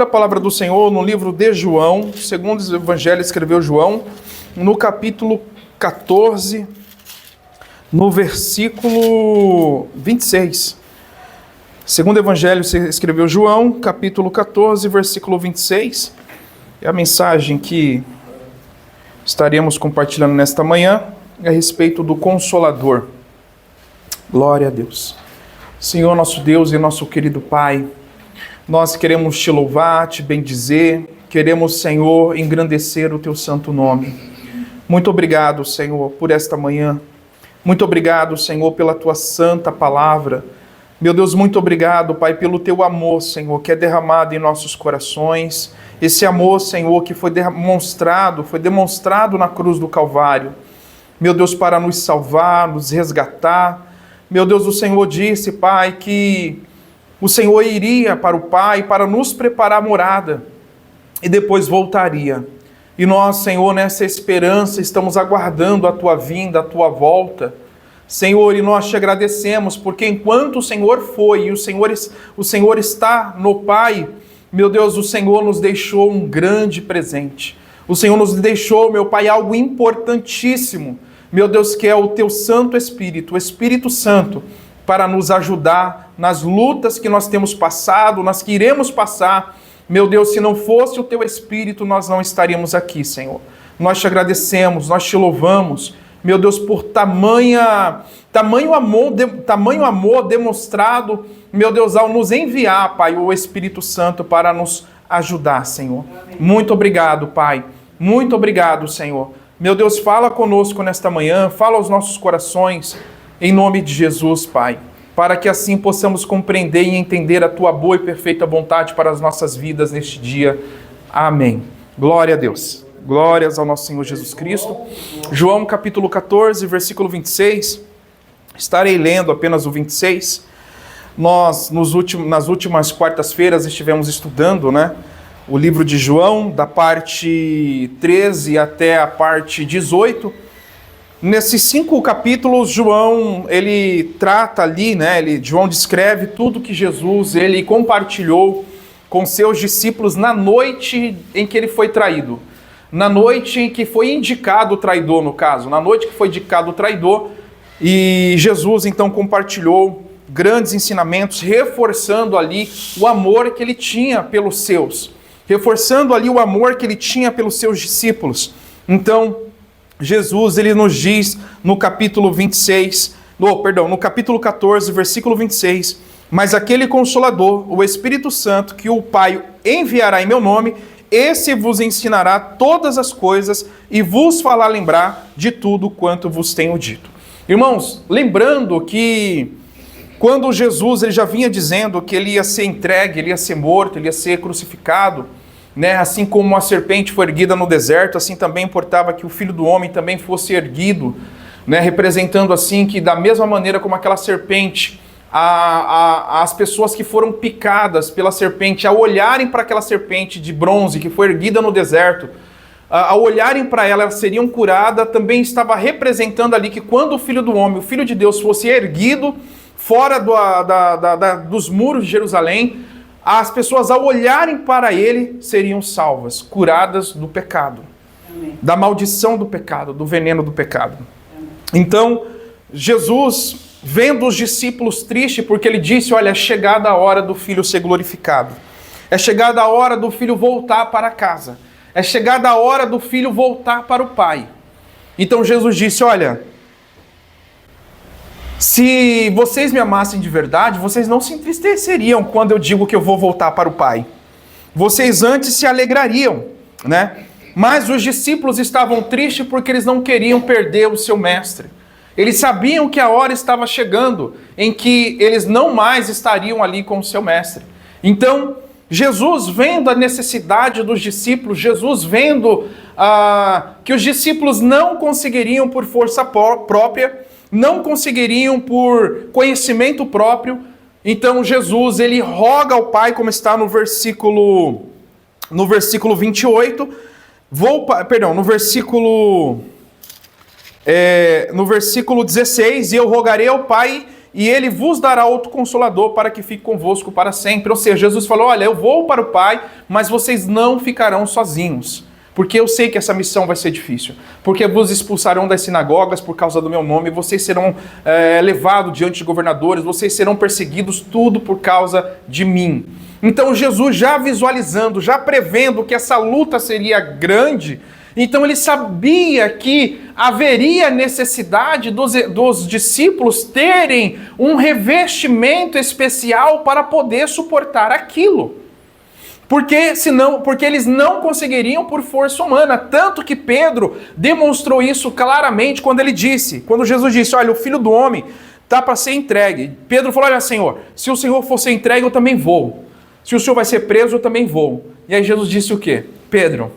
Abra a palavra do Senhor no livro de João, segundo o Evangelho escreveu João, no capítulo 14, no versículo 26. Segundo o Evangelho escreveu João, capítulo 14, versículo 26. É a mensagem que estaremos compartilhando nesta manhã a respeito do Consolador. Glória a Deus. Senhor, nosso Deus e nosso querido Pai, nós queremos te louvar, te bendizer, queremos, Senhor, engrandecer o teu santo nome. Muito obrigado, Senhor, por esta manhã. Muito obrigado, Senhor, pela tua santa palavra. Meu Deus, muito obrigado, Pai, pelo teu amor, Senhor, que é derramado em nossos corações. Esse amor, Senhor, que foi demonstrado na cruz do Calvário. Meu Deus, para nos salvar, nos resgatar. Meu Deus, o Senhor disse, Pai, que o Senhor iria para o Pai para nos preparar morada e depois voltaria. E nós, Senhor, nessa esperança, estamos aguardando a tua vinda, a tua volta. Senhor, e nós te agradecemos, porque enquanto o Senhor foi e o Senhor está no Pai, meu Deus, o Senhor nos deixou um grande presente. O Senhor nos deixou, meu Pai, algo importantíssimo, meu Deus, que é o teu Santo Espírito, o Espírito Santo, para nos ajudar nas lutas que nós temos passado, nas que iremos passar. Meu Deus, se não fosse o teu Espírito, nós não estaríamos aqui, Senhor. Nós te agradecemos, nós te louvamos, meu Deus, por tamanho amor demonstrado, meu Deus, ao nos enviar, Pai, o Espírito Santo para nos ajudar, Senhor. Amém. Muito obrigado, Pai. Muito obrigado, Senhor. Meu Deus, fala conosco nesta manhã, fala aos nossos corações, em nome de Jesus, Pai, para que assim possamos compreender e entender a tua boa e perfeita vontade para as nossas vidas neste dia. Amém. Glória a Deus. Glórias ao nosso Senhor Jesus Cristo. João capítulo 14, versículo 26. Estarei lendo apenas o 26. Nós, nas últimas quartas-feiras, estivemos estudando, o livro de João, da parte 13 até a parte 18. Nesses 5 capítulos, João, ele trata ali, João descreve tudo que Jesus, ele compartilhou com seus discípulos na noite em que ele foi traído. Na noite em que foi indicado o traidor, no caso. Na noite que foi indicado o traidor, e Jesus, então, compartilhou grandes ensinamentos, reforçando ali o amor que ele tinha pelos seus. Reforçando ali o amor que ele tinha pelos seus discípulos. Então, Jesus, ele nos diz no capítulo 14, versículo 26, mas aquele Consolador, o Espírito Santo, que o Pai enviará em meu nome, esse vos ensinará todas as coisas e vos fará lembrar de tudo quanto vos tenho dito. Irmãos, lembrando que quando Jesus ele já vinha dizendo que ele ia ser entregue, ele ia ser morto, ele ia ser crucificado, assim como a serpente foi erguida no deserto, assim também importava que o Filho do Homem também fosse erguido, representando assim que da mesma maneira como aquela serpente, as pessoas que foram picadas pela serpente, ao olharem para aquela serpente de bronze que foi erguida no deserto, ao olharem para ela, elas seriam curadas, também estava representando ali que quando o Filho do Homem, o Filho de Deus, fosse erguido fora dos muros de Jerusalém, as pessoas, ao olharem para ele, seriam salvas, curadas do pecado, amém, da maldição do pecado, do veneno do pecado. Amém. Então, Jesus, vendo os discípulos tristes, porque ele disse, olha, é chegada a hora do Filho ser glorificado. É chegada a hora do Filho voltar para casa. É chegada a hora do Filho voltar para o Pai. Então Jesus disse, olha, se vocês me amassem de verdade, vocês não se entristeceriam quando eu digo que eu vou voltar para o Pai. Vocês antes se alegrariam, Mas os discípulos estavam tristes porque eles não queriam perder o seu mestre. Eles sabiam que a hora estava chegando em que eles não mais estariam ali com o seu mestre. Então, Jesus vendo a necessidade dos discípulos, Jesus vendo que os discípulos não conseguiriam por força própria, não conseguiriam por conhecimento próprio, então Jesus, ele roga ao Pai, como está no versículo 28, no versículo 16, e eu rogarei ao Pai, e ele vos dará outro consolador para que fique convosco para sempre. Ou seja, Jesus falou, olha, eu vou para o Pai, mas vocês não ficarão sozinhos. Porque eu sei que essa missão vai ser difícil. Porque vos expulsarão das sinagogas por causa do meu nome, vocês serão levados diante de governadores, vocês serão perseguidos, tudo por causa de mim. Então Jesus já visualizando, já prevendo que essa luta seria grande, então ele sabia que haveria necessidade dos discípulos terem um revestimento especial para poder suportar aquilo. Porque eles não conseguiriam por força humana. Tanto que Pedro demonstrou isso claramente quando Jesus disse, olha, o Filho do Homem está para ser entregue. Pedro falou, olha, Senhor, se o Senhor for ser entregue, eu também vou. Se o Senhor vai ser preso, eu também vou. E aí Jesus disse o quê? Pedro,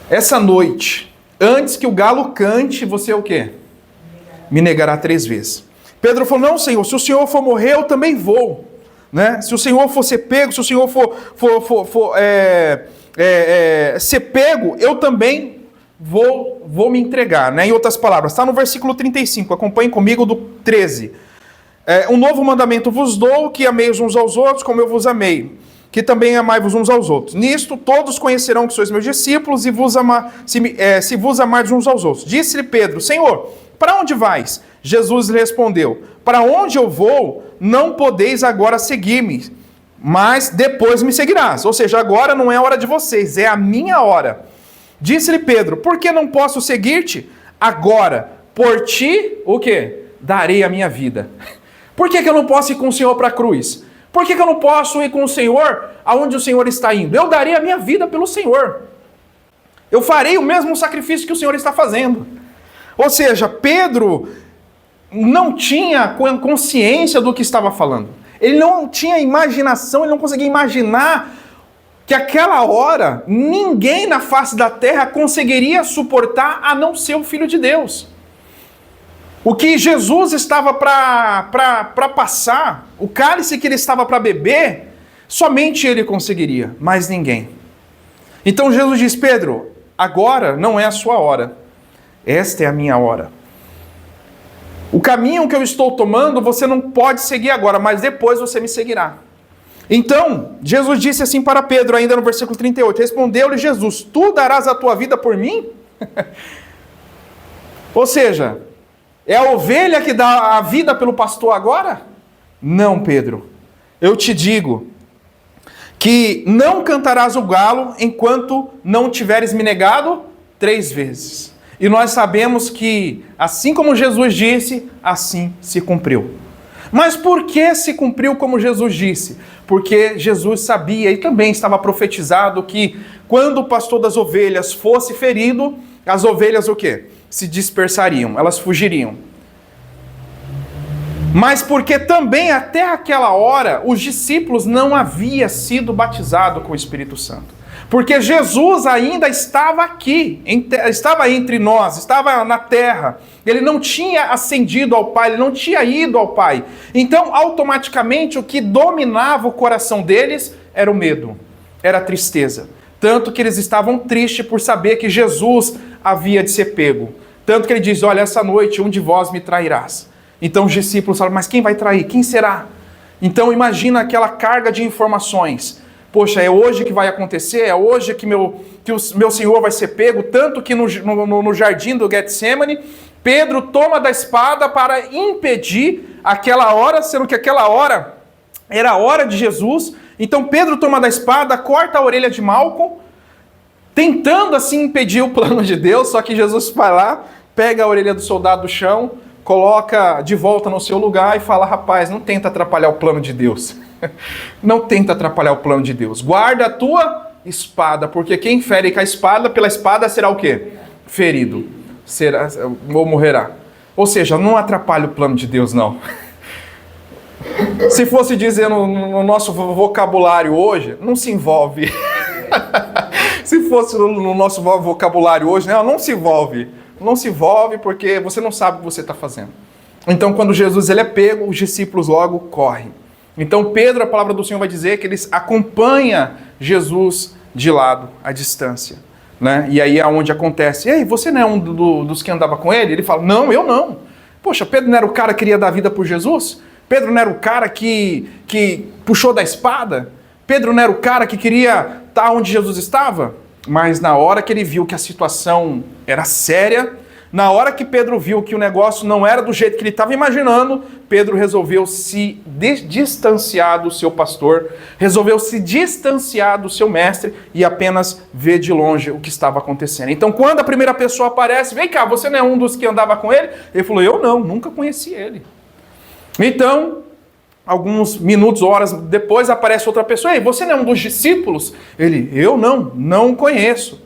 essa noite, antes que o galo cante, você o quê? Me negará 3 vezes. Pedro falou, não, Senhor, se o Senhor for morrer, eu também vou. Né? Se o Senhor for ser pego, se o Senhor for ser pego, eu também vou me entregar. Né? Em outras palavras, está no versículo 35, acompanhe comigo do 13. Um novo mandamento vos dou, que ameis uns aos outros como eu vos amei, que também amai-vos uns aos outros. Nisto todos conhecerão que sois meus discípulos e se vos amardes uns aos outros. Disse-lhe Pedro, Senhor, para onde vais? Jesus lhe respondeu, para onde eu vou, não podeis agora seguir-me, mas depois me seguirás. Ou seja, agora não é a hora de vocês, é a minha hora. Disse-lhe Pedro, por que não posso seguir-te? Agora, por ti, o quê? Darei a minha vida. Por que eu não posso ir com o Senhor para a cruz? Por que eu não posso ir com o Senhor aonde o Senhor está indo? Eu darei a minha vida pelo Senhor. Eu farei o mesmo sacrifício que o Senhor está fazendo. Ou seja, Pedro não tinha consciência do que estava falando. Ele não tinha imaginação, ele não conseguia imaginar que aquela hora ninguém na face da terra conseguiria suportar a não ser o Filho de Deus. O que Jesus estava para passar, o cálice que ele estava para beber, somente ele conseguiria, mais ninguém. Então Jesus diz, Pedro, agora não é a sua hora, esta é a minha hora. O caminho que eu estou tomando, você não pode seguir agora, mas depois você me seguirá. Então, Jesus disse assim para Pedro, ainda no versículo 38, respondeu-lhe Jesus, tu darás a tua vida por mim? Ou seja, é a ovelha que dá a vida pelo pastor agora? Não, Pedro. Eu te digo que não cantarás o galo enquanto não tiveres me negado 3 vezes. E nós sabemos que, assim como Jesus disse, assim se cumpriu. Mas por que se cumpriu como Jesus disse? Porque Jesus sabia e também estava profetizado que quando o pastor das ovelhas fosse ferido, as ovelhas o quê? Se dispersariam, elas fugiriam. Mas porque também até aquela hora os discípulos não haviam sido batizados com o Espírito Santo. Porque Jesus ainda estava aqui, estava entre nós, estava na terra. Ele não tinha ascendido ao Pai, ele não tinha ido ao Pai. Então, automaticamente, o que dominava o coração deles era o medo, era a tristeza. Tanto que eles estavam tristes por saber que Jesus havia de ser pego. Tanto que ele diz, olha, essa noite um de vós me trairás. Então os discípulos falam, mas quem vai trair? Quem será? Então imagina aquela carga de informações. Poxa, é hoje que vai acontecer? É hoje que o meu Senhor vai ser pego? Tanto que no jardim do Getsemane, Pedro toma da espada para impedir aquela hora, sendo que aquela hora era a hora de Jesus. Então Pedro toma da espada, corta a orelha de Malco, tentando assim impedir o plano de Deus, só que Jesus vai lá, pega a orelha do soldado do chão, coloca de volta no seu lugar e fala, rapaz, não tenta atrapalhar o plano de Deus. Não tenta atrapalhar o plano de Deus. Guarda a tua espada, porque quem fere com a espada, pela espada será o quê? Ferido. Será, ou morrerá. Ou seja, não atrapalha o plano de Deus, não. Se fosse dizer no nosso vocabulário hoje, não se envolve. Se fosse no nosso vocabulário hoje, não se envolve. Não se envolve porque você não sabe o que você está fazendo. Então, quando Jesus ele é pego, os discípulos logo correm. Então, Pedro, a palavra do Senhor vai dizer que eles acompanham Jesus de lado, à distância. Né? E aí é onde acontece. Ei, você não é um dos que andava com ele? Ele fala, não, eu não. Poxa, Pedro não era o cara que queria dar vida por Jesus? Pedro não era o cara que puxou da espada? Pedro não era o cara que queria estar onde Jesus estava? Mas na hora que ele viu que a situação era séria, na hora que Pedro viu que o negócio não era do jeito que ele estava imaginando, Pedro resolveu se distanciar do seu pastor, resolveu se distanciar do seu mestre e apenas ver de longe o que estava acontecendo. Então, quando a primeira pessoa aparece, vem cá, você não é um dos que andava com ele? Ele falou, eu não, nunca conheci ele. Então, alguns minutos, horas depois, aparece outra pessoa, ei, você não é um dos discípulos? Ele, eu não conheço.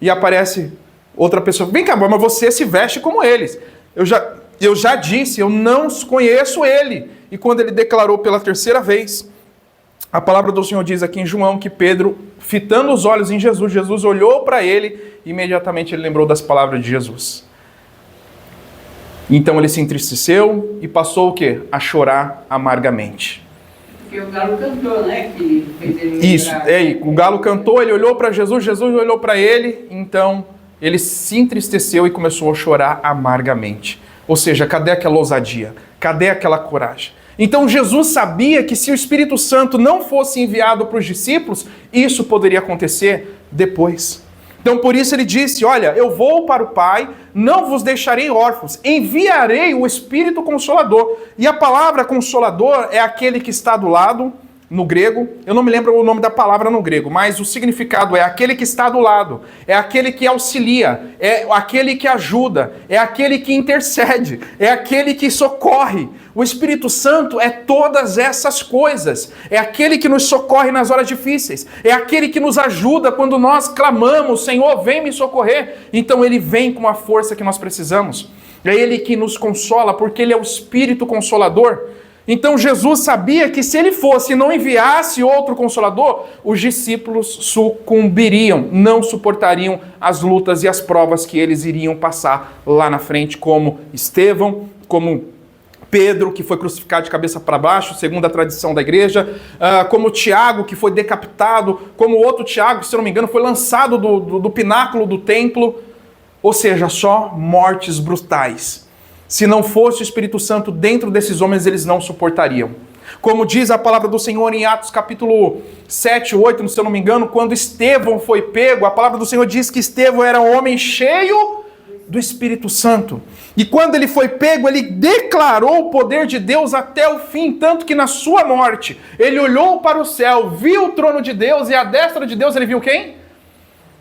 E aparece outra pessoa, vem cá, mas você se veste como eles. Eu já disse, eu não conheço ele. E quando ele declarou pela terceira vez, a palavra do Senhor diz aqui em João que Pedro, fitando os olhos em Jesus, Jesus olhou para ele e imediatamente ele lembrou das palavras de Jesus. Então ele se entristeceu e passou o quê? A chorar amargamente. Porque o galo cantou, né? Que fez ele lembrar. Isso, o galo cantou, ele olhou para Jesus, Jesus olhou para ele, então ele se entristeceu e começou a chorar amargamente. Ou seja, cadê aquela ousadia? Cadê aquela coragem? Então Jesus sabia que se o Espírito Santo não fosse enviado para os discípulos, isso poderia acontecer depois. Então por isso ele disse, olha, eu vou para o Pai, não vos deixarei órfãos, enviarei o Espírito Consolador. E a palavra Consolador é aquele que está do lado, no grego, eu não me lembro o nome da palavra no grego, mas o significado é aquele que está do lado, é aquele que auxilia, é aquele que ajuda, é aquele que intercede, é aquele que socorre. O Espírito Santo é todas essas coisas, é aquele que nos socorre nas horas difíceis, é aquele que nos ajuda quando nós clamamos, Senhor, vem me socorrer. Então ele vem com a força que nós precisamos, é ele que nos consola, porque ele é o Espírito Consolador. Então Jesus sabia que se ele fosse e não enviasse outro Consolador, os discípulos sucumbiriam, não suportariam as lutas e as provas que eles iriam passar lá na frente, como Estevão, como Pedro, que foi crucificado de cabeça para baixo, segundo a tradição da igreja, como Tiago, que foi decapitado, como outro Tiago, se eu não me engano, foi lançado do pináculo do templo, ou seja, só mortes brutais. Se não fosse o Espírito Santo dentro desses homens, eles não suportariam. Como diz a palavra do Senhor em Atos capítulo 7, 8, se eu não me engano, quando Estevão foi pego, a palavra do Senhor diz que Estevão era um homem cheio do Espírito Santo. E quando ele foi pego, ele declarou o poder de Deus até o fim, tanto que na sua morte, ele olhou para o céu, viu o trono de Deus e à destra de Deus ele viu quem?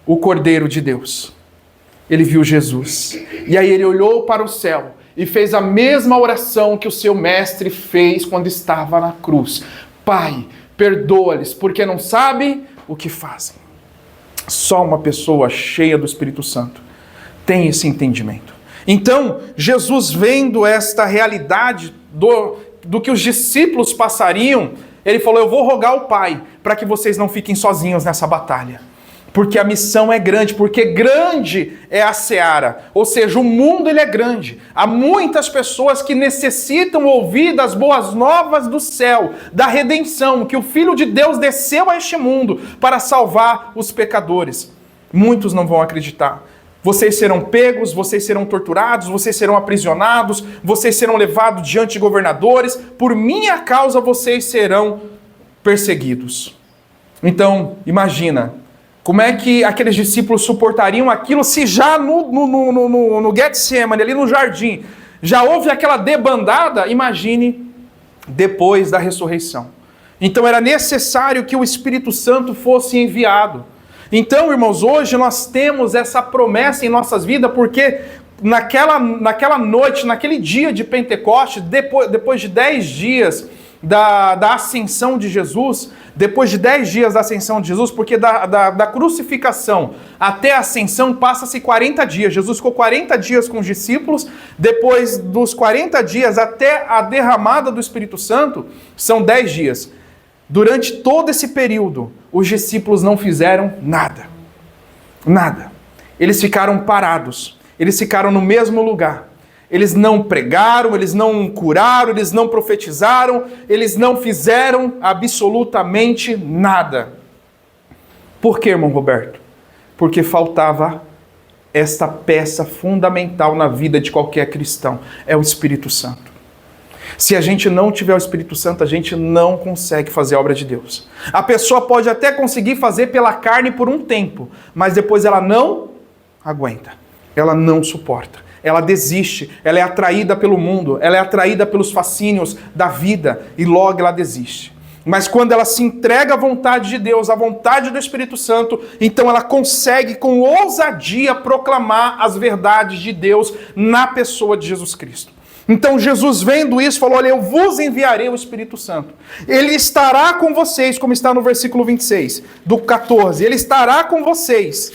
O Cordeiro de Deus. Ele viu Jesus. E aí ele olhou para o céu e fez a mesma oração que o seu mestre fez quando estava na cruz. Pai, perdoa-lhes, porque não sabem o que fazem. Só uma pessoa cheia do Espírito Santo tem esse entendimento. Então, Jesus, vendo esta realidade do que os discípulos passariam, ele falou, eu vou rogar ao Pai para que vocês não fiquem sozinhos nessa batalha. Porque a missão é grande, porque grande é a seara. Ou seja, o mundo ele é grande. Há muitas pessoas que necessitam ouvir das boas novas do céu, da redenção, que o Filho de Deus desceu a este mundo para salvar os pecadores. Muitos não vão acreditar. Vocês serão pegos, vocês serão torturados, vocês serão aprisionados, vocês serão levados diante de governadores. Por minha causa vocês serão perseguidos. Então, imagina. Como é que aqueles discípulos suportariam aquilo se já no Getsemane, ali no jardim, já houve aquela debandada? Imagine depois da ressurreição. Então era necessário que o Espírito Santo fosse enviado. Então, irmãos, hoje nós temos essa promessa em nossas vidas, porque naquela noite, naquele dia de Pentecostes, depois de 10 dias da ascensão de Jesus, depois de 10 dias da ascensão de Jesus, porque da crucificação até a ascensão passa-se 40 dias. Jesus ficou 40 dias com os discípulos, depois dos 40 dias até a derramada do Espírito Santo, são 10 dias. Durante todo esse período, os discípulos não fizeram nada. Nada. Eles ficaram parados. Eles ficaram no mesmo lugar. Eles não pregaram, eles não curaram, eles não profetizaram, eles não fizeram absolutamente nada. Por quê, irmão Roberto? Porque faltava esta peça fundamental na vida de qualquer cristão é o Espírito Santo. Se a gente não tiver o Espírito Santo, a gente não consegue fazer a obra de Deus. A pessoa pode até conseguir fazer pela carne por um tempo, mas depois ela não aguenta, ela não suporta, ela desiste, ela é atraída pelo mundo, ela é atraída pelos fascínios da vida e logo ela desiste. Mas quando ela se entrega à vontade de Deus, à vontade do Espírito Santo, então ela consegue com ousadia proclamar as verdades de Deus na pessoa de Jesus Cristo. Então Jesus, vendo isso, falou: olha, eu vos enviarei o Espírito Santo. Ele estará com vocês, como está no versículo 26, do 14. Ele estará com vocês.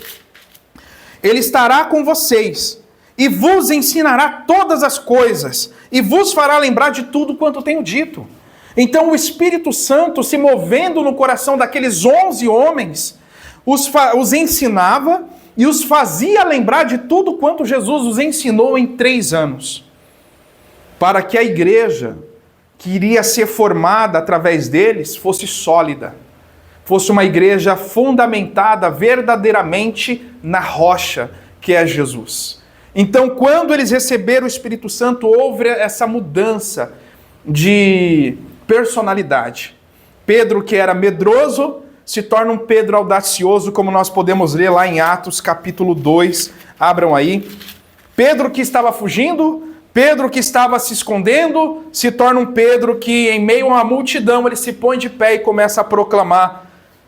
Ele estará com vocês e vos ensinará todas as coisas e vos fará lembrar de tudo quanto tenho dito. Então o Espírito Santo, se movendo no coração daqueles 11 homens, os ensinava e os fazia lembrar de tudo quanto Jesus os ensinou em 3 anos. Para que a igreja, que iria ser formada através deles, fosse sólida. Fosse uma igreja fundamentada verdadeiramente na rocha, que é Jesus. Então, quando eles receberam o Espírito Santo, houve essa mudança de personalidade. Pedro, que era medroso, se torna um Pedro audacioso, como nós podemos ler lá em Atos capítulo 2. Abram aí. Pedro, que estava fugindo, Pedro, que estava se escondendo, se torna um Pedro que, em meio a uma multidão, ele se põe de pé e começa a proclamar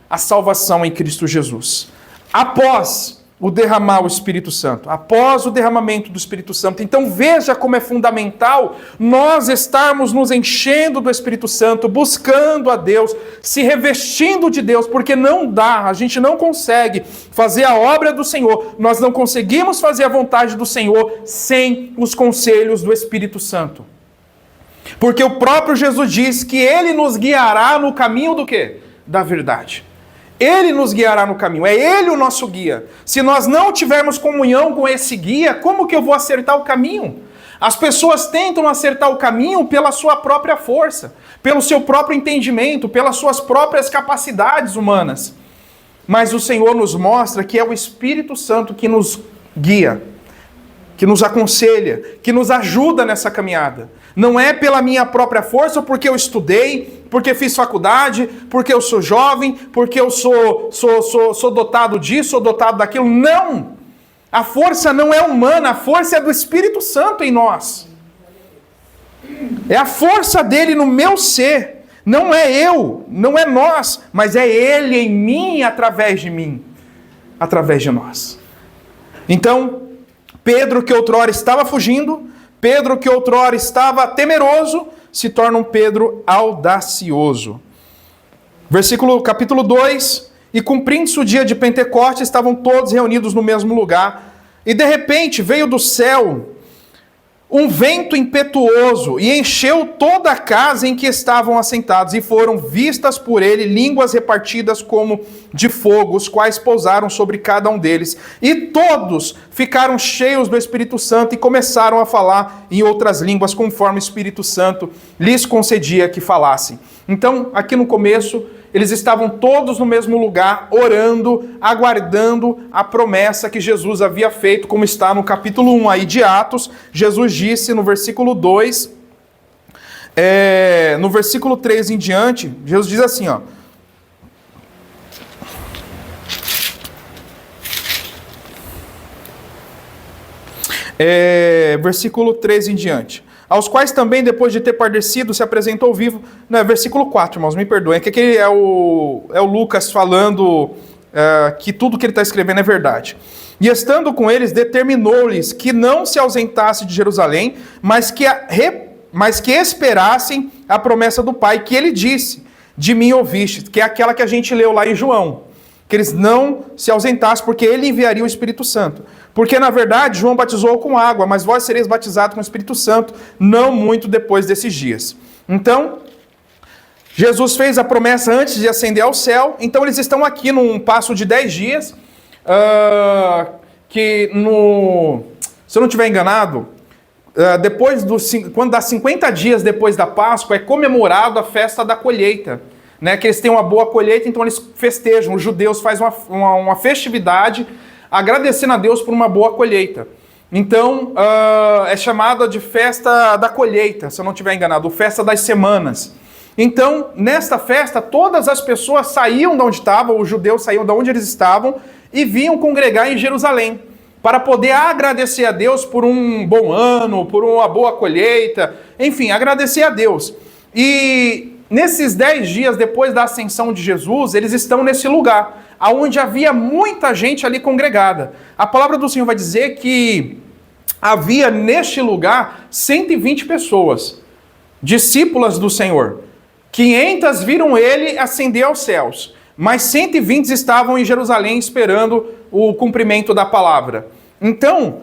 a salvação em Cristo Jesus. Após o derramar o Espírito Santo, após o derramamento do Espírito Santo. Então veja como é fundamental nós estarmos nos enchendo do Espírito Santo, buscando a Deus, se revestindo de Deus, porque não dá, a gente não consegue fazer a obra do Senhor, nós não conseguimos fazer a vontade do Senhor sem os conselhos do Espírito Santo. Porque o próprio Jesus diz que Ele nos guiará no caminho do quê? Da verdade. Ele nos guiará no caminho, é Ele o nosso guia. Se nós não tivermos comunhão com esse guia, como que eu vou acertar o caminho? As pessoas tentam acertar o caminho pela sua própria força, pelo seu próprio entendimento, pelas suas próprias capacidades humanas. Mas o Senhor nos mostra que é o Espírito Santo que nos guia, que nos aconselha, que nos ajuda nessa caminhada. Não é pela minha própria força, porque eu estudei, porque fiz faculdade, porque eu sou jovem, porque eu sou dotado disso, sou dotado daquilo. Não! A força não é humana, a força é do Espírito Santo em nós. É a força dele no meu ser. Não é eu, não é nós, mas é ele em mim e através de mim. Através de nós. Então, Pedro, que outrora estava fugindo, Pedro, que outrora estava temeroso, se torna um Pedro audacioso. Capítulo 2. E cumprindo-se o dia de Pentecostes, estavam todos reunidos no mesmo lugar. E de repente veio do céu um vento impetuoso e encheu toda a casa em que estavam assentados. E foram vistas por ele línguas repartidas como de fogo, os quais pousaram sobre cada um deles. E todos ficaram cheios do Espírito Santo e começaram a falar em outras línguas, conforme o Espírito Santo lhes concedia que falassem. Então, aqui no começo, eles estavam todos no mesmo lugar, orando, aguardando a promessa que Jesus havia feito, como está no capítulo 1 aí de Atos. Jesus disse no versículo 2, no versículo 3 em diante, Jesus diz assim, ó. Versículo 3 em diante. Aos quais também, depois de ter padecido, se apresentou vivo. Não, versículo 4, irmãos, me perdoem. É que aqui é o Lucas falando que tudo que ele está escrevendo é verdade. E estando com eles, determinou-lhes que não se ausentasse de Jerusalém, mas que esperassem a promessa do Pai, que ele disse, de mim ouviste, que é aquela que a gente leu lá em João. Que eles não se ausentassem, porque ele enviaria o Espírito Santo. Porque, na verdade, João batizou com água, mas vós sereis batizados com o Espírito Santo, não muito depois desses dias. Então, Jesus fez a promessa antes de ascender ao céu, então eles estão aqui num passo de 10 dias, se eu não estiver enganado, quando dá 50 dias depois da Páscoa, é comemorado a festa da colheita. Né, que eles têm uma boa colheita, então eles festejam. Os judeus fazem uma festividade agradecendo a Deus por uma boa colheita. Então, é chamada de festa da colheita, se eu não estiver enganado, ou festa das semanas. Então, nesta festa, todas as pessoas saíam de onde estavam, os judeus saíam de onde eles estavam e vinham congregar em Jerusalém, para poder agradecer a Deus por um bom ano, por uma boa colheita, enfim, agradecer a Deus. E nesses 10 dias depois da ascensão de Jesus, eles estão nesse lugar, onde havia muita gente ali congregada. A palavra do Senhor vai dizer que havia neste lugar 120 pessoas, discípulas do Senhor. 500 viram ele ascender aos céus, mas 120 estavam em Jerusalém esperando o cumprimento da palavra. Então,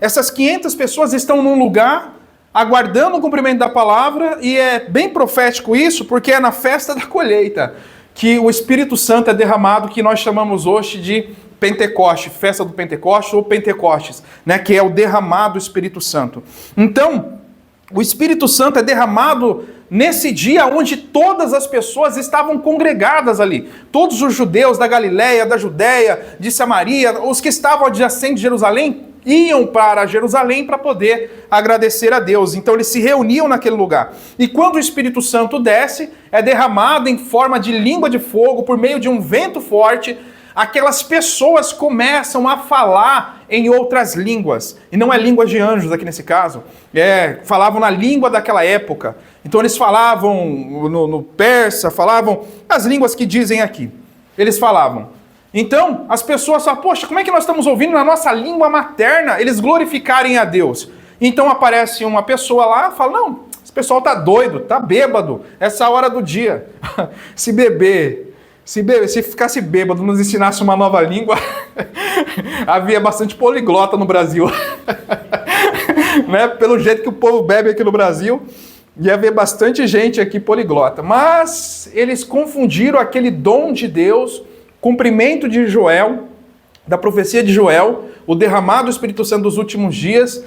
essas 500 pessoas estão num lugar aguardando o cumprimento da palavra, e é bem profético isso, porque é na festa da colheita que o Espírito Santo é derramado, que nós chamamos hoje de Pentecoste, festa do Pentecoste ou Pentecostes, né, que é o derramado Espírito Santo. Então, o Espírito Santo é derramado nesse dia onde todas as pessoas estavam congregadas ali. Todos os judeus da Galileia, da Judéia, de Samaria, os que estavam adjacentes de Jerusalém, iam para Jerusalém para poder agradecer a Deus. Então eles se reuniam naquele lugar. E quando o Espírito Santo desce, é derramado em forma de língua de fogo, por meio de um vento forte, aquelas pessoas começam a falar em outras línguas. E não é língua de anjos aqui nesse caso. Falavam na língua daquela época. Então eles falavam no persa, falavam as línguas que dizem aqui. Eles falavam. Então as pessoas falam, poxa, como é que nós estamos ouvindo na nossa língua materna eles glorificarem a Deus? Então aparece uma pessoa lá e fala, não, esse pessoal tá doido, tá bêbado, essa hora do dia. Se ficasse bêbado, nos ensinasse uma nova língua, havia bastante poliglota no Brasil. Né? Pelo jeito que o povo bebe aqui no Brasil, ia haver bastante gente aqui poliglota. Mas eles confundiram aquele dom de Deus, cumprimento de Joel, da profecia de Joel, o derramado do Espírito Santo dos últimos dias,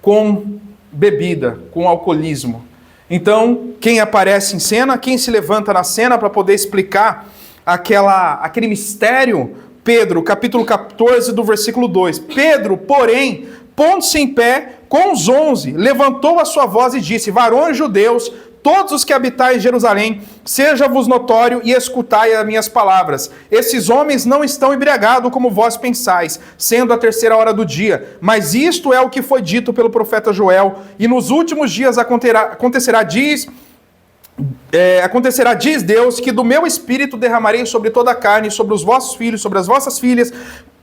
com bebida, com alcoolismo. Então, quem aparece em cena, quem se levanta na cena para poder explicar aquele mistério, Pedro, capítulo 14, do versículo 2. Pedro, porém, pondo-se em pé com os 11, levantou a sua voz e disse, varões judeus, todos os que habitais em Jerusalém, seja-vos notório e escutai as minhas palavras. Esses homens não estão embriagados como vós pensais, sendo a 3ª hora do dia. Mas isto é o que foi dito pelo profeta Joel. E nos últimos dias acontecerá, diz Deus, que do meu espírito derramarei sobre toda a carne, sobre os vossos filhos, sobre as vossas filhas,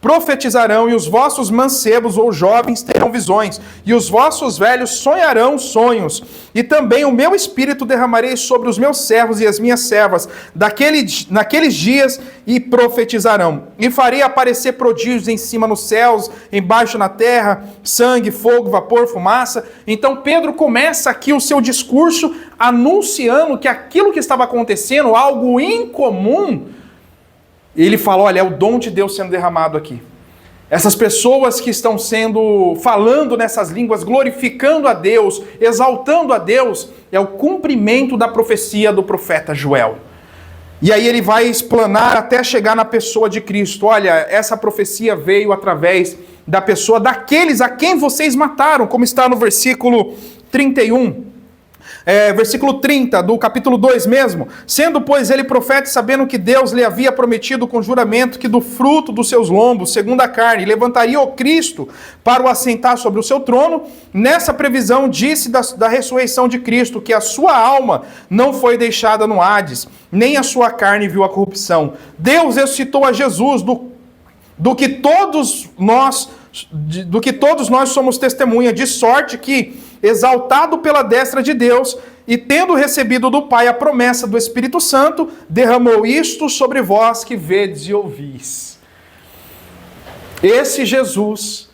profetizarão, e os vossos mancebos ou jovens terão visões, e os vossos velhos sonharão sonhos. E também o meu espírito derramarei sobre os meus servos e as minhas servas naqueles dias, e profetizarão. E farei aparecer prodígios em cima nos céus, embaixo na terra, sangue, fogo, vapor, fumaça. Então Pedro começa aqui o seu discurso anunciando que aquilo que estava acontecendo, algo incomum, ele fala, olha, é o dom de Deus sendo derramado aqui. Essas pessoas que estão falando nessas línguas, glorificando a Deus, exaltando a Deus, é o cumprimento da profecia do profeta Joel. E aí ele vai explanar até chegar na pessoa de Cristo. Olha, essa profecia veio através da pessoa daqueles a quem vocês mataram, como está no versículo 31. Versículo 30 do capítulo 2 mesmo. Sendo, pois, ele profeta, sabendo que Deus lhe havia prometido com juramento que do fruto dos seus lombos, segundo a carne, levantaria o Cristo para o assentar sobre o seu trono, nessa previsão disse da ressurreição de Cristo, que a sua alma não foi deixada no Hades, nem a sua carne viu a corrupção. Deus ressuscitou a Jesus, do que todos nós somos testemunha, de sorte que, exaltado pela destra de Deus, e tendo recebido do Pai a promessa do Espírito Santo, derramou isto sobre vós que vedes e ouvis. Esse Jesus,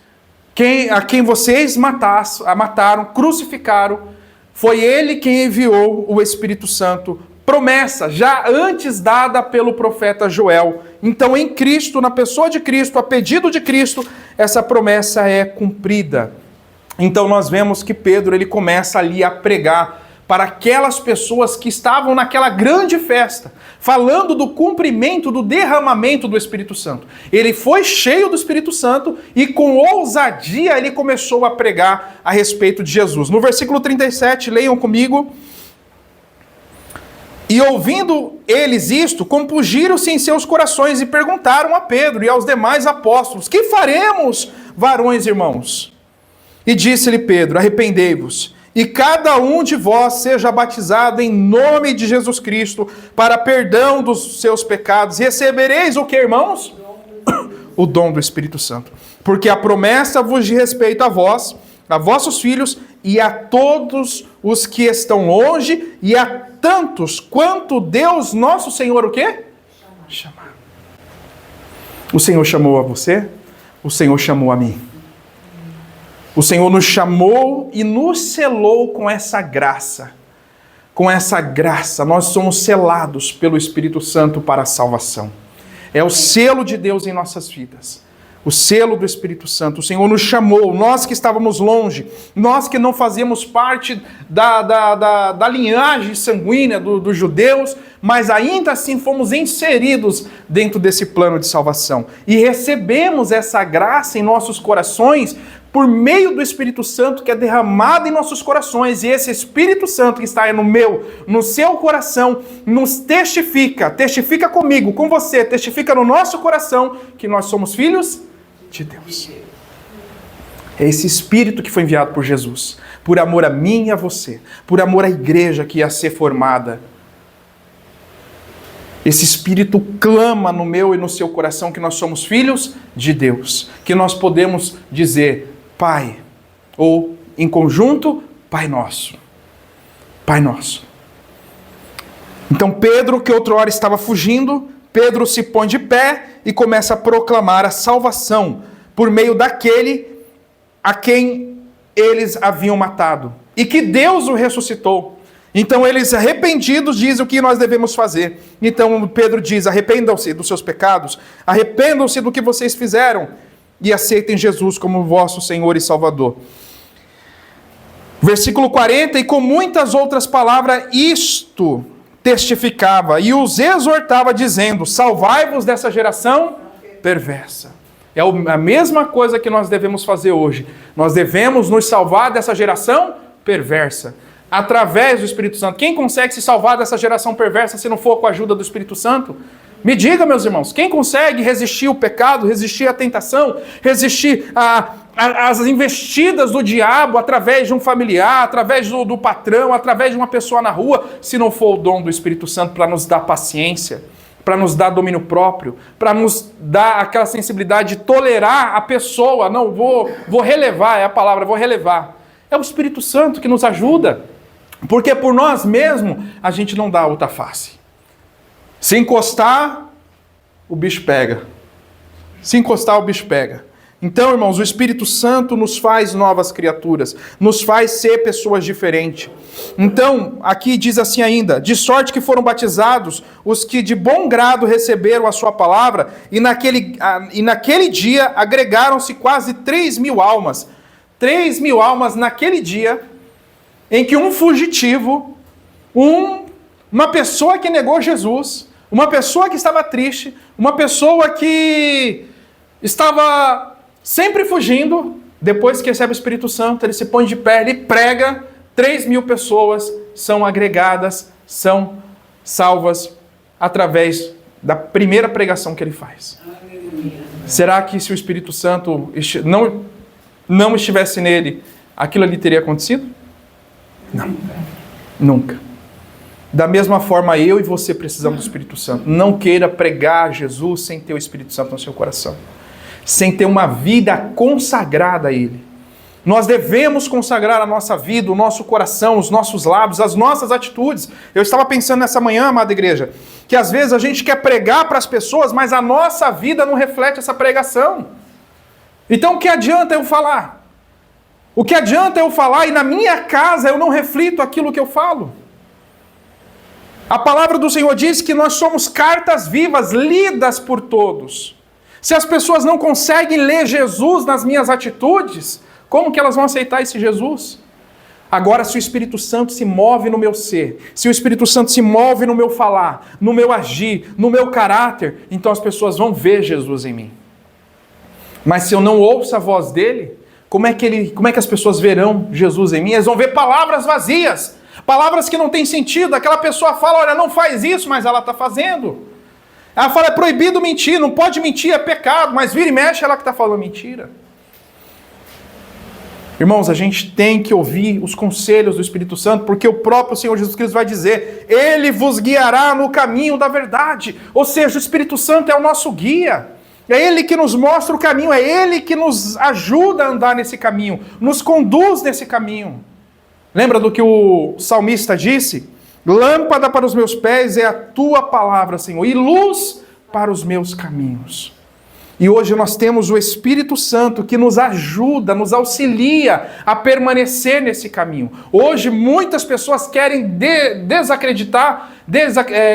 a quem vocês mataram, crucificaram, foi ele quem enviou o Espírito Santo, promessa já antes dada pelo profeta Joel. Então, em Cristo, na pessoa de Cristo, a pedido de Cristo, essa promessa é cumprida. Então nós vemos que Pedro ele começa ali a pregar para aquelas pessoas que estavam naquela grande festa, falando do cumprimento, do derramamento do Espírito Santo. Ele foi cheio do Espírito Santo e com ousadia ele começou a pregar a respeito de Jesus. No versículo 37, leiam comigo. E ouvindo eles isto, compungiram-se em seus corações e perguntaram a Pedro e aos demais apóstolos: que faremos, varões irmãos? E disse-lhe Pedro: arrependei-vos, e cada um de vós seja batizado em nome de Jesus Cristo para perdão dos seus pecados. E recebereis o que, irmãos? O dom do Espírito Santo. Porque a promessa vos diz respeito a vós, a vossos filhos e a todos os que estão longe e a tantos quanto Deus nosso Senhor o quê? Chamar. O Senhor chamou a você, o Senhor chamou a mim. O Senhor nos chamou e nos selou com essa graça. Com essa graça, nós somos selados pelo Espírito Santo para a salvação. É o selo de Deus em nossas vidas. O selo do Espírito Santo. O Senhor nos chamou, nós que estávamos longe, nós que não fazíamos parte da linhagem sanguínea dos judeus, mas ainda assim fomos inseridos dentro desse plano de salvação. E recebemos essa graça em nossos corações por meio do Espírito Santo que é derramado em nossos corações. E esse Espírito Santo que está no seu coração, nos testifica comigo, com você, testifica no nosso coração que nós somos filhos de Deus. É esse Espírito que foi enviado por Jesus, por amor a mim e a você, por amor à igreja que ia ser formada. Esse Espírito clama no meu e no seu coração que nós somos filhos de Deus, que nós podemos dizer Pai, ou em conjunto, Pai Nosso. Pai Nosso. Então Pedro, que outrora estava fugindo, Pedro se põe de pé e começa a proclamar a salvação por meio daquele a quem eles haviam matado. E que Deus o ressuscitou. Então eles, arrependidos, dizem o que nós devemos fazer. Então Pedro diz: arrependam-se dos seus pecados, arrependam-se do que vocês fizeram e aceitem Jesus como vosso Senhor e Salvador. Versículo 40, e com muitas outras palavras isto testificava e os exortava dizendo: salvai-vos dessa geração perversa. É a mesma coisa que nós devemos fazer hoje. Nós devemos nos salvar dessa geração perversa, através do Espírito Santo. Quem consegue se salvar dessa geração perversa se não for com a ajuda do Espírito Santo? Me diga, meus irmãos, quem consegue resistir ao pecado, resistir à tentação, resistir às investidas do diabo através de um familiar, através do patrão, através de uma pessoa na rua, se não for o dom do Espírito Santo para nos dar paciência, para nos dar domínio próprio, para nos dar aquela sensibilidade de tolerar a pessoa? Não, vou relevar, é a palavra, vou relevar. É o Espírito Santo que nos ajuda, porque por nós mesmos a gente não dá outra face. Se encostar, o bicho pega. Se encostar, o bicho pega. Então, irmãos, o Espírito Santo nos faz novas criaturas, nos faz ser pessoas diferentes. Então, aqui diz assim ainda: de sorte que foram batizados os que de bom grado receberam a sua palavra, e naquele dia agregaram-se quase 3.000 almas. 3.000 almas naquele dia, em que um fugitivo, uma pessoa que negou Jesus, uma pessoa que estava triste, uma pessoa que estava sempre fugindo, depois que recebe o Espírito Santo, ele se põe de pé, ele prega, 3.000 pessoas são agregadas, são salvas através da primeira pregação que ele faz. Será que se o Espírito Santo não estivesse nele, aquilo ali teria acontecido? Não. Nunca. Da mesma forma, eu e você precisamos do Espírito Santo. Não queira pregar Jesus sem ter o Espírito Santo no seu coração. Sem ter uma vida consagrada a Ele. Nós devemos consagrar a nossa vida, o nosso coração, os nossos lábios, as nossas atitudes. Eu estava pensando nessa manhã, amada igreja, que às vezes a gente quer pregar para as pessoas, mas a nossa vida não reflete essa pregação. Então o que adianta eu falar? O que adianta eu falar e na minha casa eu não reflito aquilo que eu falo? A palavra do Senhor diz que nós somos cartas vivas, lidas por todos. Se as pessoas não conseguem ler Jesus nas minhas atitudes, como que elas vão aceitar esse Jesus? Agora, se o Espírito Santo se move no meu ser, se o Espírito Santo se move no meu falar, no meu agir, no meu caráter, então as pessoas vão ver Jesus em mim. Mas se eu não ouço a voz dele, como é que as pessoas verão Jesus em mim? Elas vão ver palavras vazias, palavras que não têm sentido. Aquela pessoa fala, olha, não faz isso, mas ela está fazendo. Ela fala, é proibido mentir, não pode mentir, é pecado, mas vira e mexe, ela que está falando mentira. Irmãos, a gente tem que ouvir os conselhos do Espírito Santo, porque o próprio Senhor Jesus Cristo vai dizer, Ele vos guiará no caminho da verdade. Ou seja, o Espírito Santo é o nosso guia. É Ele que nos mostra o caminho, é Ele que nos ajuda a andar nesse caminho, nos conduz nesse caminho. Lembra do que o salmista disse? Lâmpada para os meus pés é a tua palavra, Senhor, e luz para os meus caminhos. E hoje nós temos o Espírito Santo que nos ajuda, nos auxilia a permanecer nesse caminho. Hoje muitas pessoas querem desacreditar,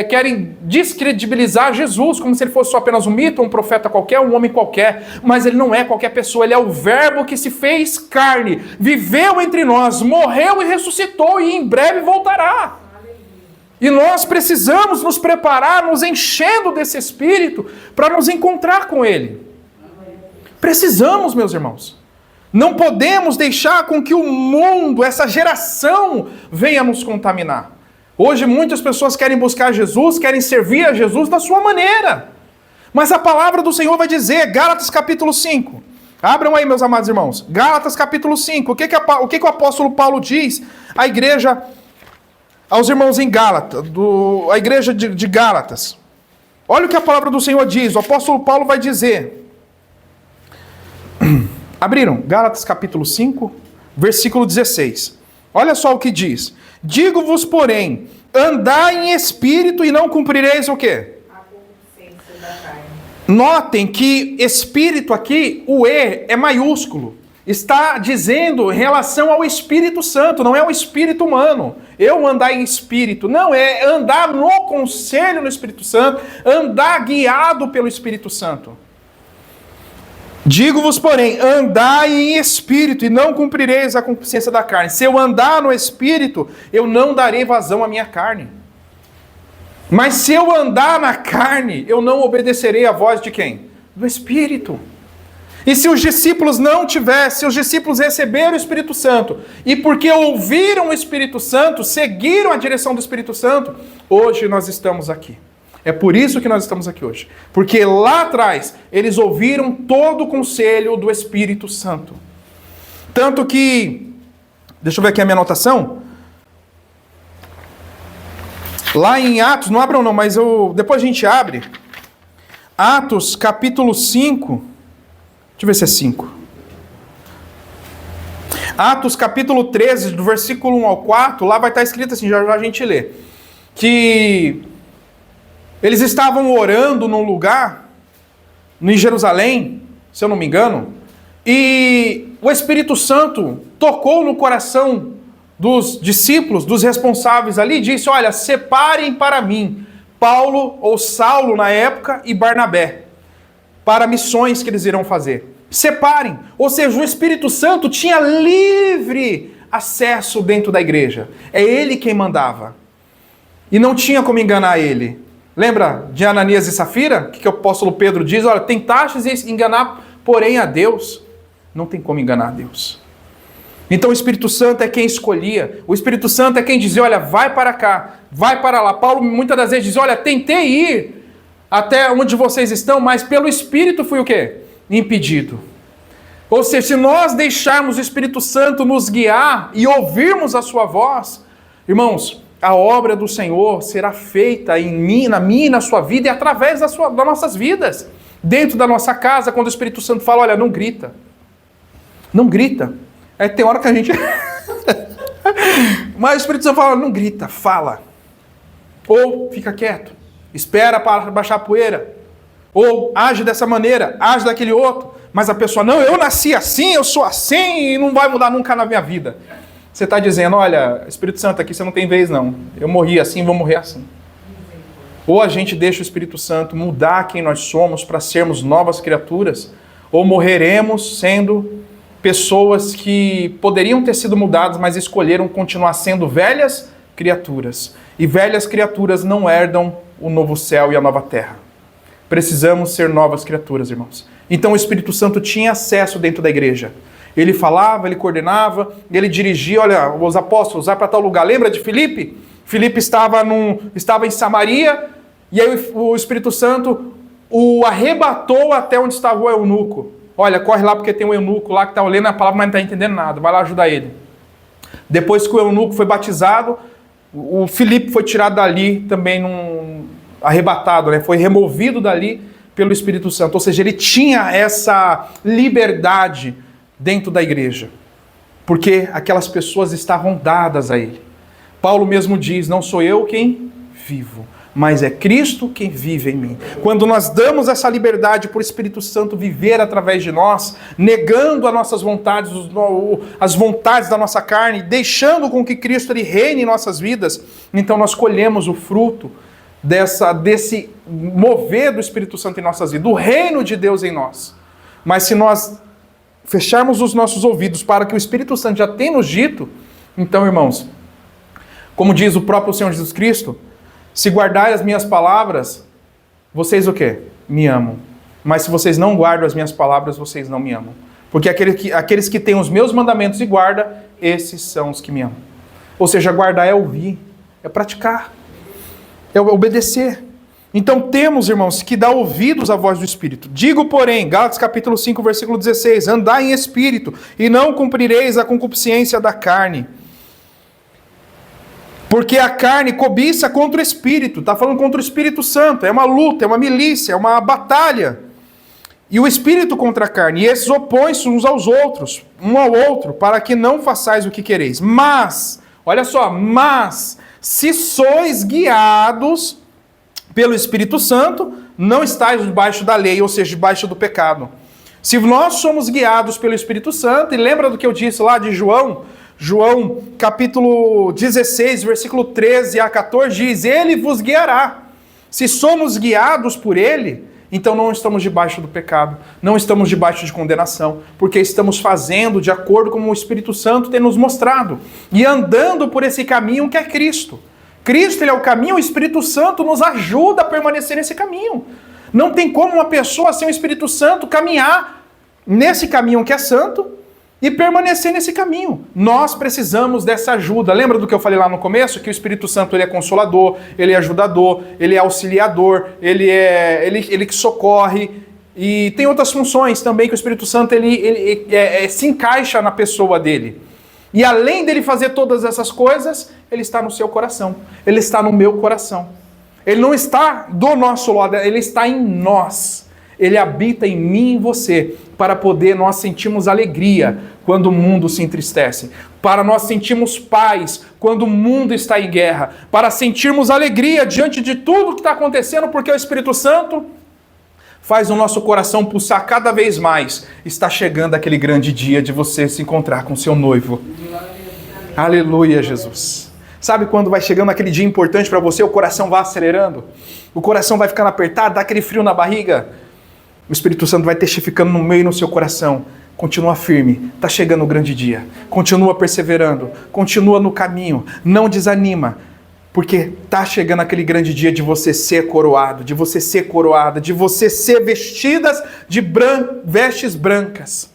querem descredibilizar Jesus, como se ele fosse só apenas um mito, um profeta qualquer, um homem qualquer. Mas ele não é qualquer pessoa, ele é o Verbo que se fez carne, viveu entre nós, morreu e ressuscitou e em breve voltará. E nós precisamos nos preparar, nos enchendo desse Espírito, para nos encontrar com Ele. Precisamos, meus irmãos. Não podemos deixar com que o mundo, essa geração, venha nos contaminar. Hoje muitas pessoas querem buscar Jesus, querem servir a Jesus da sua maneira. Mas a palavra do Senhor vai dizer, Gálatas capítulo 5. Abram aí, meus amados irmãos. Gálatas capítulo 5. O que o apóstolo Paulo diz à igreja, aos irmãos em Gálatas, a igreja de Gálatas? Olha o que a palavra do Senhor diz. O apóstolo Paulo vai dizer. Abriram? Gálatas capítulo 5, versículo 16. Olha só o que diz. Digo-vos, porém, andai em espírito e não cumprireis o quê? A concupiscência da carne. Notem que espírito aqui, o E é maiúsculo. Está dizendo em relação ao Espírito Santo, não é o espírito humano. Eu andar em espírito. Não, é andar no conselho no Espírito Santo, andar guiado pelo Espírito Santo. Digo-vos, porém, andai em espírito e não cumprireis a concupiscência da carne. Se eu andar no espírito, eu não darei vazão à minha carne. Mas se eu andar na carne, eu não obedecerei à voz de quem? Do Espírito. E se os discípulos não tivessem, se os discípulos receberam o Espírito Santo, e porque ouviram o Espírito Santo, seguiram a direção do Espírito Santo, hoje nós estamos aqui. É por isso que nós estamos aqui hoje. Porque lá atrás, eles ouviram todo o conselho do Espírito Santo. Tanto que, deixa eu ver aqui a minha anotação. Lá em Atos, não abram não, mas depois a gente abre. Atos capítulo 5. Deixa eu ver se é 5. Atos capítulo 13, do versículo 1 ao 4, lá vai estar escrito assim, já a gente lê. Que eles estavam orando num lugar, em Jerusalém, se eu não me engano, e o Espírito Santo tocou no coração dos discípulos, dos responsáveis ali, e disse, olha, separem para mim Paulo, ou Saulo na época, e Barnabé, para missões que eles irão fazer. Separem. Ou seja, o Espírito Santo tinha livre acesso dentro da igreja. É ele quem mandava. E não tinha como enganar ele. Lembra de Ananias e Safira? O que o apóstolo Pedro diz? Olha, tentastes enganar, porém, a Deus. Não tem como enganar a Deus. Então o Espírito Santo é quem escolhia. O Espírito Santo é quem dizia, olha, vai para cá, vai para lá. Paulo muitas das vezes diz, olha, tentei ir até onde vocês estão, mas pelo Espírito fui o quê? Impedido. Ou seja, se nós deixarmos o Espírito Santo nos guiar e ouvirmos a sua voz, irmãos, a obra do Senhor será feita em mim, na minha e na sua vida e através das nossas vidas. Dentro da nossa casa, quando o Espírito Santo fala, olha, não grita. Não grita. Aí tem hora que a gente... Mas o Espírito Santo fala, não grita, fala. Ou fica quieto, espera para baixar a poeira. Ou age dessa maneira, age daquele outro. Mas a pessoa, não, eu nasci assim, eu sou assim e não vai mudar nunca na minha vida. Você está dizendo, olha, Espírito Santo, aqui você não tem vez não. Eu morri assim, vou morrer assim. Ou a gente deixa o Espírito Santo mudar quem nós somos para sermos novas criaturas, ou morreremos sendo pessoas que poderiam ter sido mudadas, mas escolheram continuar sendo velhas criaturas. E velhas criaturas não herdam o novo céu e a nova terra. Precisamos ser novas criaturas, irmãos. Então o Espírito Santo tinha acesso dentro da igreja. Ele falava, ele coordenava, ele dirigia, olha, os apóstolos, vai para tal lugar. Lembra de Filipe? Filipe estava em Samaria, e aí o Espírito Santo o arrebatou até onde estava o eunuco. Olha, corre lá porque tem um eunuco lá que está lendo a palavra, mas não está entendendo nada. Vai lá ajudar ele. Depois que o eunuco foi batizado, o Filipe foi tirado dali também, arrebatado, né? Foi removido dali pelo Espírito Santo. Ou seja, ele tinha essa liberdade dentro da igreja, porque aquelas pessoas estavam dadas a ele. Paulo mesmo diz, não sou eu quem vivo, mas é Cristo quem vive em mim. Quando nós damos essa liberdade para o Espírito Santo viver através de nós, negando as nossas vontades, as vontades da nossa carne, deixando com que Cristo ele reine em nossas vidas, então nós colhemos o fruto desse mover do Espírito Santo em nossas vidas, do reino de Deus em nós. Mas se nós fecharmos os nossos ouvidos para que o Espírito Santo já tenha nos dito, então, irmãos, como diz o próprio Senhor Jesus Cristo, se guardarem as minhas palavras, vocês o quê? Me amam. Mas se vocês não guardam as minhas palavras, vocês não me amam. Porque aqueles que têm os meus mandamentos e guardam, esses são os que me amam. Ou seja, guardar é ouvir, é praticar, é obedecer. Então temos, irmãos, que dar ouvidos à voz do Espírito. Digo, porém, Gálatas capítulo 5, versículo 16, andai em Espírito, e não cumprireis a concupiscência da carne. Porque a carne cobiça contra o Espírito. Está falando contra o Espírito Santo. É uma luta, é uma milícia, é uma batalha. E o Espírito contra a carne. E esses opõem-se uns aos outros, um ao outro, para que não façais o que quereis. Mas, olha só, mas, se sois guiados pelo Espírito Santo, não estáis debaixo da lei, ou seja, debaixo do pecado. Se nós somos guiados pelo Espírito Santo, e lembra do que eu disse lá de João capítulo 16, versículo 13 a 14, diz, ele vos guiará. Se somos guiados por ele, então não estamos debaixo do pecado, não estamos debaixo de condenação, porque estamos fazendo de acordo com o Espírito Santo tem nos mostrado, e andando por esse caminho que é Cristo. Cristo, ele é o caminho, o Espírito Santo nos ajuda a permanecer nesse caminho. Não tem como uma pessoa sem o Espírito Santo caminhar nesse caminho que é santo e permanecer nesse caminho. Nós precisamos dessa ajuda. Lembra do que eu falei lá no começo? Que o Espírito Santo ele é consolador, ele é ajudador, ele é auxiliador, ele que socorre. E tem outras funções também que o Espírito Santo ele se encaixa na pessoa dele. E além dele fazer todas essas coisas, ele está no seu coração. Ele está no meu coração. Ele não está do nosso lado, ele está em nós. Ele habita em mim e em você, para poder nós sentirmos alegria quando o mundo se entristece, para nós sentirmos paz quando o mundo está em guerra, para sentirmos alegria diante de tudo que está acontecendo, porque o Espírito Santo faz o nosso coração pulsar cada vez mais. Está chegando aquele grande dia de você se encontrar com seu noivo. Aleluia, Jesus. Sabe quando vai chegando aquele dia importante para você, o coração vai acelerando? O coração vai ficando apertado, dá aquele frio na barriga? O Espírito Santo vai testificando no meio e no seu coração. Continua firme, está chegando o grande dia. Continua perseverando, continua no caminho, não desanima. Porque está chegando aquele grande dia de você ser coroado, de você ser coroada, de você ser vestidas de vestes brancas.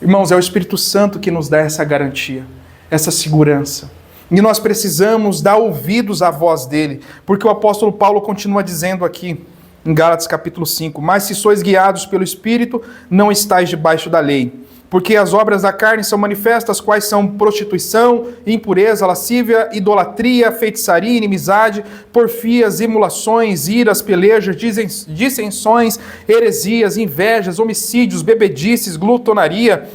Irmãos, é o Espírito Santo que nos dá essa garantia, essa segurança. E nós precisamos dar ouvidos à voz dele, porque o apóstolo Paulo continua dizendo aqui, em Gálatas capítulo 5, mas se sois guiados pelo Espírito, não estáis debaixo da lei. Porque as obras da carne são manifestas, quais são prostituição, impureza, lascívia, idolatria, feitiçaria, inimizade, porfias, emulações, iras, pelejas, dissensões, heresias, invejas, homicídios, bebedices, glutonaria,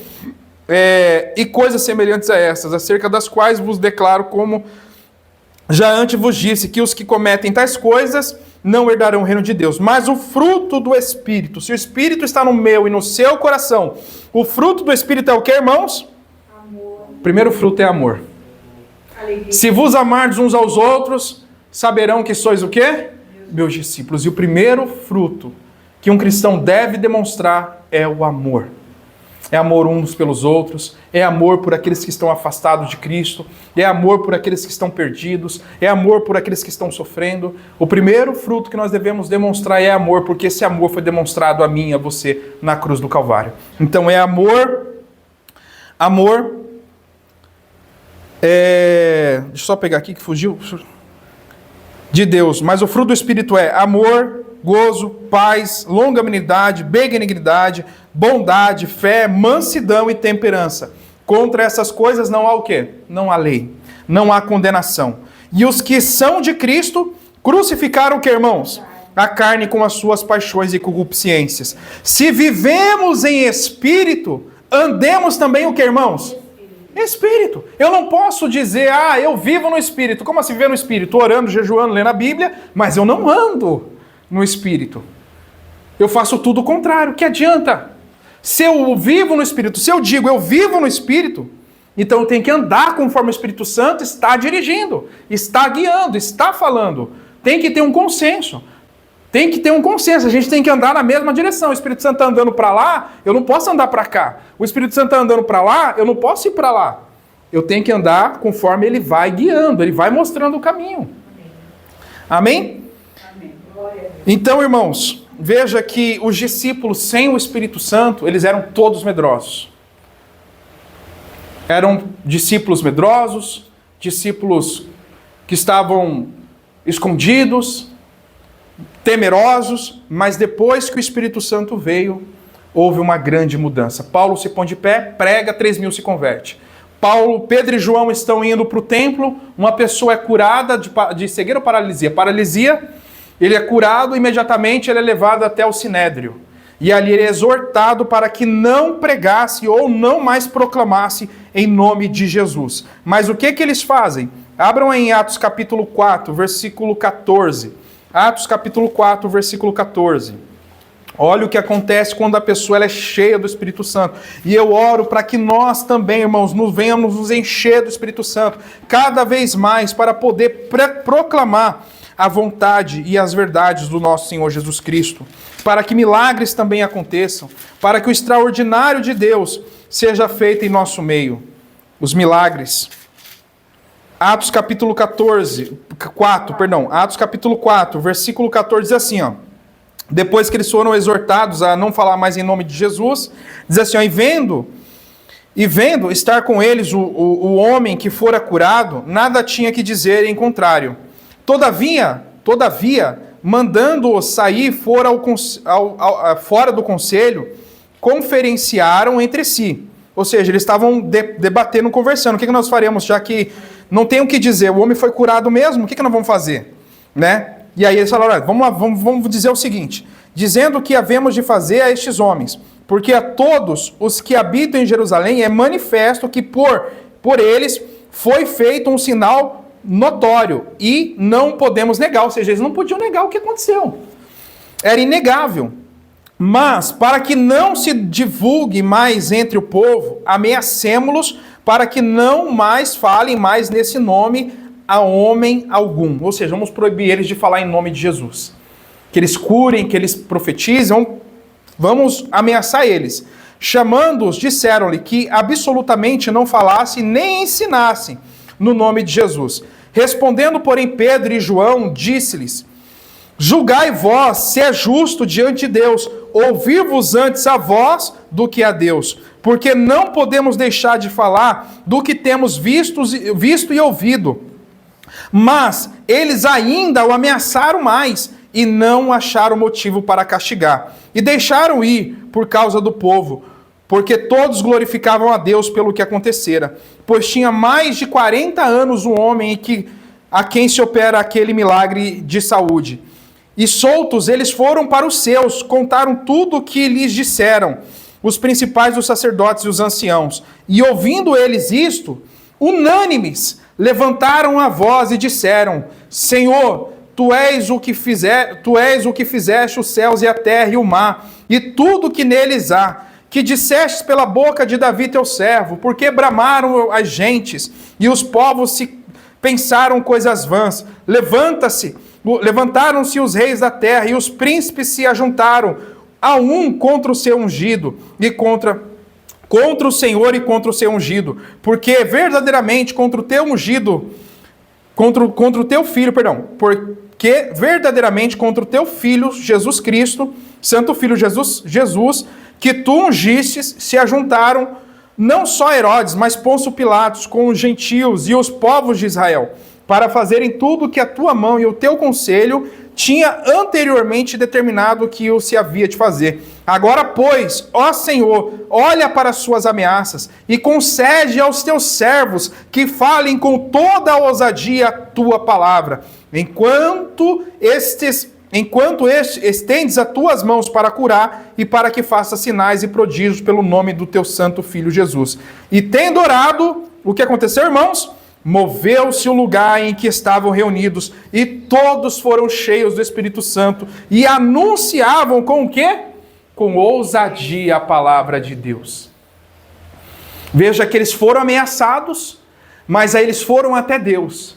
e coisas semelhantes a essas, acerca das quais vos declaro, como já antes vos disse, que os que cometem tais coisas não herdarão o reino de Deus. Mas o fruto do Espírito, se o Espírito está no meu e no seu coração, o fruto do Espírito é o que, irmãos? Amor. O primeiro fruto é amor. Alegria. Se vos amardes uns aos outros, saberão que sois o quê? Meus discípulos. E o primeiro fruto que um cristão deve demonstrar é o amor. É amor uns pelos outros, é amor por aqueles que estão afastados de Cristo, é amor por aqueles que estão perdidos, é amor por aqueles que estão sofrendo. O primeiro fruto que nós devemos demonstrar é amor, porque esse amor foi demonstrado a mim e a você na cruz do Calvário. Então é amor, deixa eu só pegar aqui que fugiu, de Deus, mas o fruto do Espírito é amor, gozo, paz, longanimidade, benignidade, bondade, fé, mansidão e temperança. Contra essas coisas não há o quê? Não há lei, não há condenação. E os que são de Cristo crucificaram o que, irmãos? A carne com as suas paixões e concupiscências. Se vivemos em espírito, andemos também o que, irmãos? Espírito. Eu não posso dizer, eu vivo no Espírito. Como assim viver no Espírito? Orando, jejuando, lendo a Bíblia, mas eu não ando no Espírito. Eu faço tudo o contrário. Que adianta? Se eu vivo no Espírito, se eu digo eu vivo no Espírito, então eu tenho que andar conforme o Espírito Santo está dirigindo, está guiando, está falando. Tem que ter um consenso. Tem que ter um consenso, a gente tem que andar na mesma direção. O Espírito Santo está andando para lá, eu não posso andar para cá. O Espírito Santo está andando para lá, eu não posso ir para lá. Eu tenho que andar conforme ele vai guiando, ele vai mostrando o caminho. Amém? Amém. Então, irmãos, veja que os discípulos sem o Espírito Santo, eles eram todos medrosos. Eram discípulos medrosos, discípulos que estavam escondidos, temerosos, mas depois que o Espírito Santo veio, houve uma grande mudança. Paulo se põe de pé, prega, 3.000 se converte. Pedro e João estão indo para o templo, uma pessoa é curada de cegueira ou paralisia? Paralisia, ele é curado, imediatamente ele é levado até o Sinédrio. E ali ele é exortado para que não pregasse ou não mais proclamasse em nome de Jesus. Mas o que eles fazem? Abram em Atos capítulo 4, versículo 14. Atos capítulo 4, versículo 14. Olha o que acontece quando a pessoa ela é cheia do Espírito Santo. E eu oro para que nós também, irmãos, venhamos nos encher do Espírito Santo cada vez mais para poder proclamar a vontade e as verdades do nosso Senhor Jesus Cristo. Para que milagres também aconteçam. Para que o extraordinário de Deus seja feito em nosso meio. Os milagres. Atos capítulo 4, versículo 14 diz assim, depois que eles foram exortados a não falar mais em nome de Jesus, diz assim, e vendo estar com eles o homem que fora curado, nada tinha que dizer em contrário. Todavia, mandando-os sair fora do conselho, conferenciaram entre si. Ou seja, eles estavam debatendo, conversando. O que nós faremos, já que não tem o que dizer, o homem foi curado mesmo, o que nós vamos fazer? Né? E aí eles falaram, vamos dizer o seguinte, dizendo o que havemos de fazer a estes homens, porque a todos os que habitam em Jerusalém é manifesto que por eles foi feito um sinal notório e não podemos negar, ou seja, eles não podiam negar o que aconteceu. Era inegável. Mas, para que não se divulgue mais entre o povo, ameacemo-los para que não mais falem mais nesse nome a homem algum. Ou seja, vamos proibir eles de falar em nome de Jesus. Que eles curem, que eles profetizam, vamos ameaçar eles. Chamando-os, disseram-lhe que absolutamente não falassem nem ensinassem no nome de Jesus. Respondendo, porém, Pedro e João, disse-lhes, julgai vós se é justo diante de Deus, ouvir-vos antes a vós do que a Deus, porque não podemos deixar de falar do que temos visto e ouvido. Mas eles ainda o ameaçaram mais e não acharam motivo para castigar. E deixaram ir por causa do povo, porque todos glorificavam a Deus pelo que acontecera. Pois tinha mais de 40 anos o homem a quem se opera aquele milagre de saúde. E soltos eles foram para os seus, contaram tudo o que lhes disseram, os principais dos sacerdotes e os anciãos. E ouvindo eles isto, unânimes, levantaram a voz e disseram, Senhor, tu és o que fizeste os céus e a terra e o mar, e tudo que neles há, que dissestes pela boca de Davi teu servo, porque bramaram as gentes, e os povos se pensaram coisas vãs. Levantaram-se os reis da terra, e os príncipes se ajuntaram a um contra o seu ungido, e contra contra o Senhor e contra o seu ungido, porque verdadeiramente contra o teu ungido, contra o teu filho, porque verdadeiramente contra o teu filho Jesus Cristo, Santo Filho Jesus, que tu ungistes, se ajuntaram não só Herodes, mas Pôncio Pilatos com os gentios e os povos de Israel, para fazerem tudo que a tua mão e o teu conselho tinha anteriormente determinado que o se havia de fazer. Agora, pois, ó Senhor, olha para as suas ameaças e concede aos teus servos que falem com toda a ousadia a tua palavra, enquanto estendes as tuas mãos para curar e para que faça sinais e prodígios pelo nome do teu santo Filho Jesus. E tendo orado, o que aconteceu, irmãos? Moveu-se o lugar em que estavam reunidos e todos foram cheios do Espírito Santo e anunciavam com o quê? Com ousadia a palavra de Deus. Veja que eles foram ameaçados, mas aí eles foram até Deus.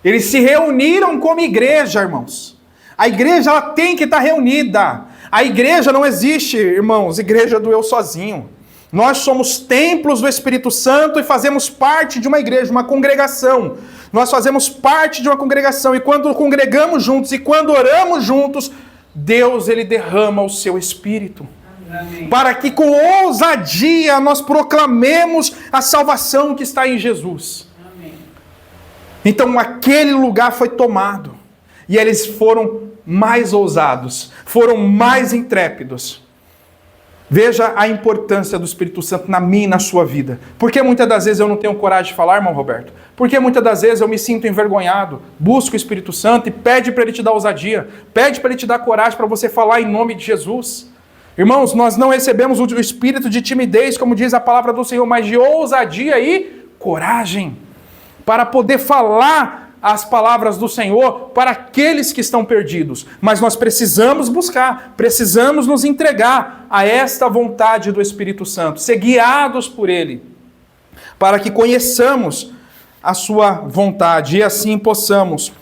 Eles se reuniram como igreja, irmãos. A igreja ela tem que estar reunida. A igreja não existe, irmãos, igreja do eu sozinho. Nós somos templos do Espírito Santo e fazemos parte de uma igreja, uma congregação. Nós fazemos parte de uma congregação e quando congregamos juntos e quando oramos juntos, Deus ele derrama o seu Espírito. Amém. Para que com ousadia nós proclamemos a salvação que está em Jesus. Amém. Então aquele lugar foi tomado e eles foram mais ousados, foram mais intrépidos. Veja a importância do Espírito Santo na minha e na sua vida. Por que muitas das vezes eu não tenho coragem de falar, irmão Roberto? Porque muitas das vezes eu me sinto envergonhado, busco o Espírito Santo e pede para Ele te dar ousadia, pede para Ele te dar coragem para você falar em nome de Jesus. Irmãos, nós não recebemos o espírito de timidez, como diz a palavra do Senhor, mas de ousadia e coragem, para poder falar as palavras do Senhor para aqueles que estão perdidos. Mas nós precisamos buscar, precisamos nos entregar a esta vontade do Espírito Santo, ser guiados por Ele, para que conheçamos a sua vontade e assim possamos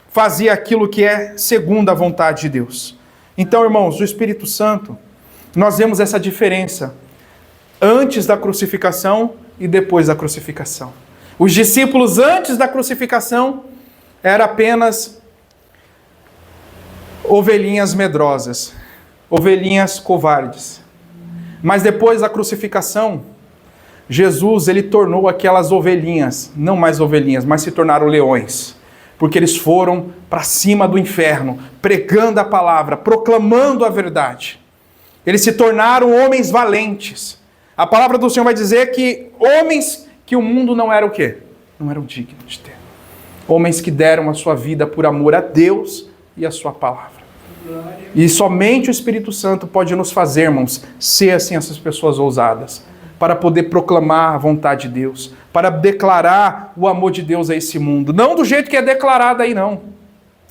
fazer aquilo que é segundo a vontade de Deus. Então, irmãos, o Espírito Santo, nós vemos essa diferença antes da crucificação e depois da crucificação. Os discípulos antes da crucificação eram apenas ovelhinhas medrosas, ovelhinhas covardes. Mas depois da crucificação, Jesus ele tornou aquelas ovelhinhas, não mais ovelhinhas, mas se tornaram leões. Porque eles foram para cima do inferno, pregando a palavra, proclamando a verdade. Eles se tornaram homens valentes. A palavra do Senhor vai dizer que homens que o mundo não era o quê? Não eram dignos de ter. Homens que deram a sua vida por amor a Deus e a sua palavra. Glória. E somente o Espírito Santo pode nos fazer, irmãos, ser assim essas pessoas ousadas, para poder proclamar a vontade de Deus, para declarar o amor de Deus a esse mundo. Não do jeito que é declarado aí, não.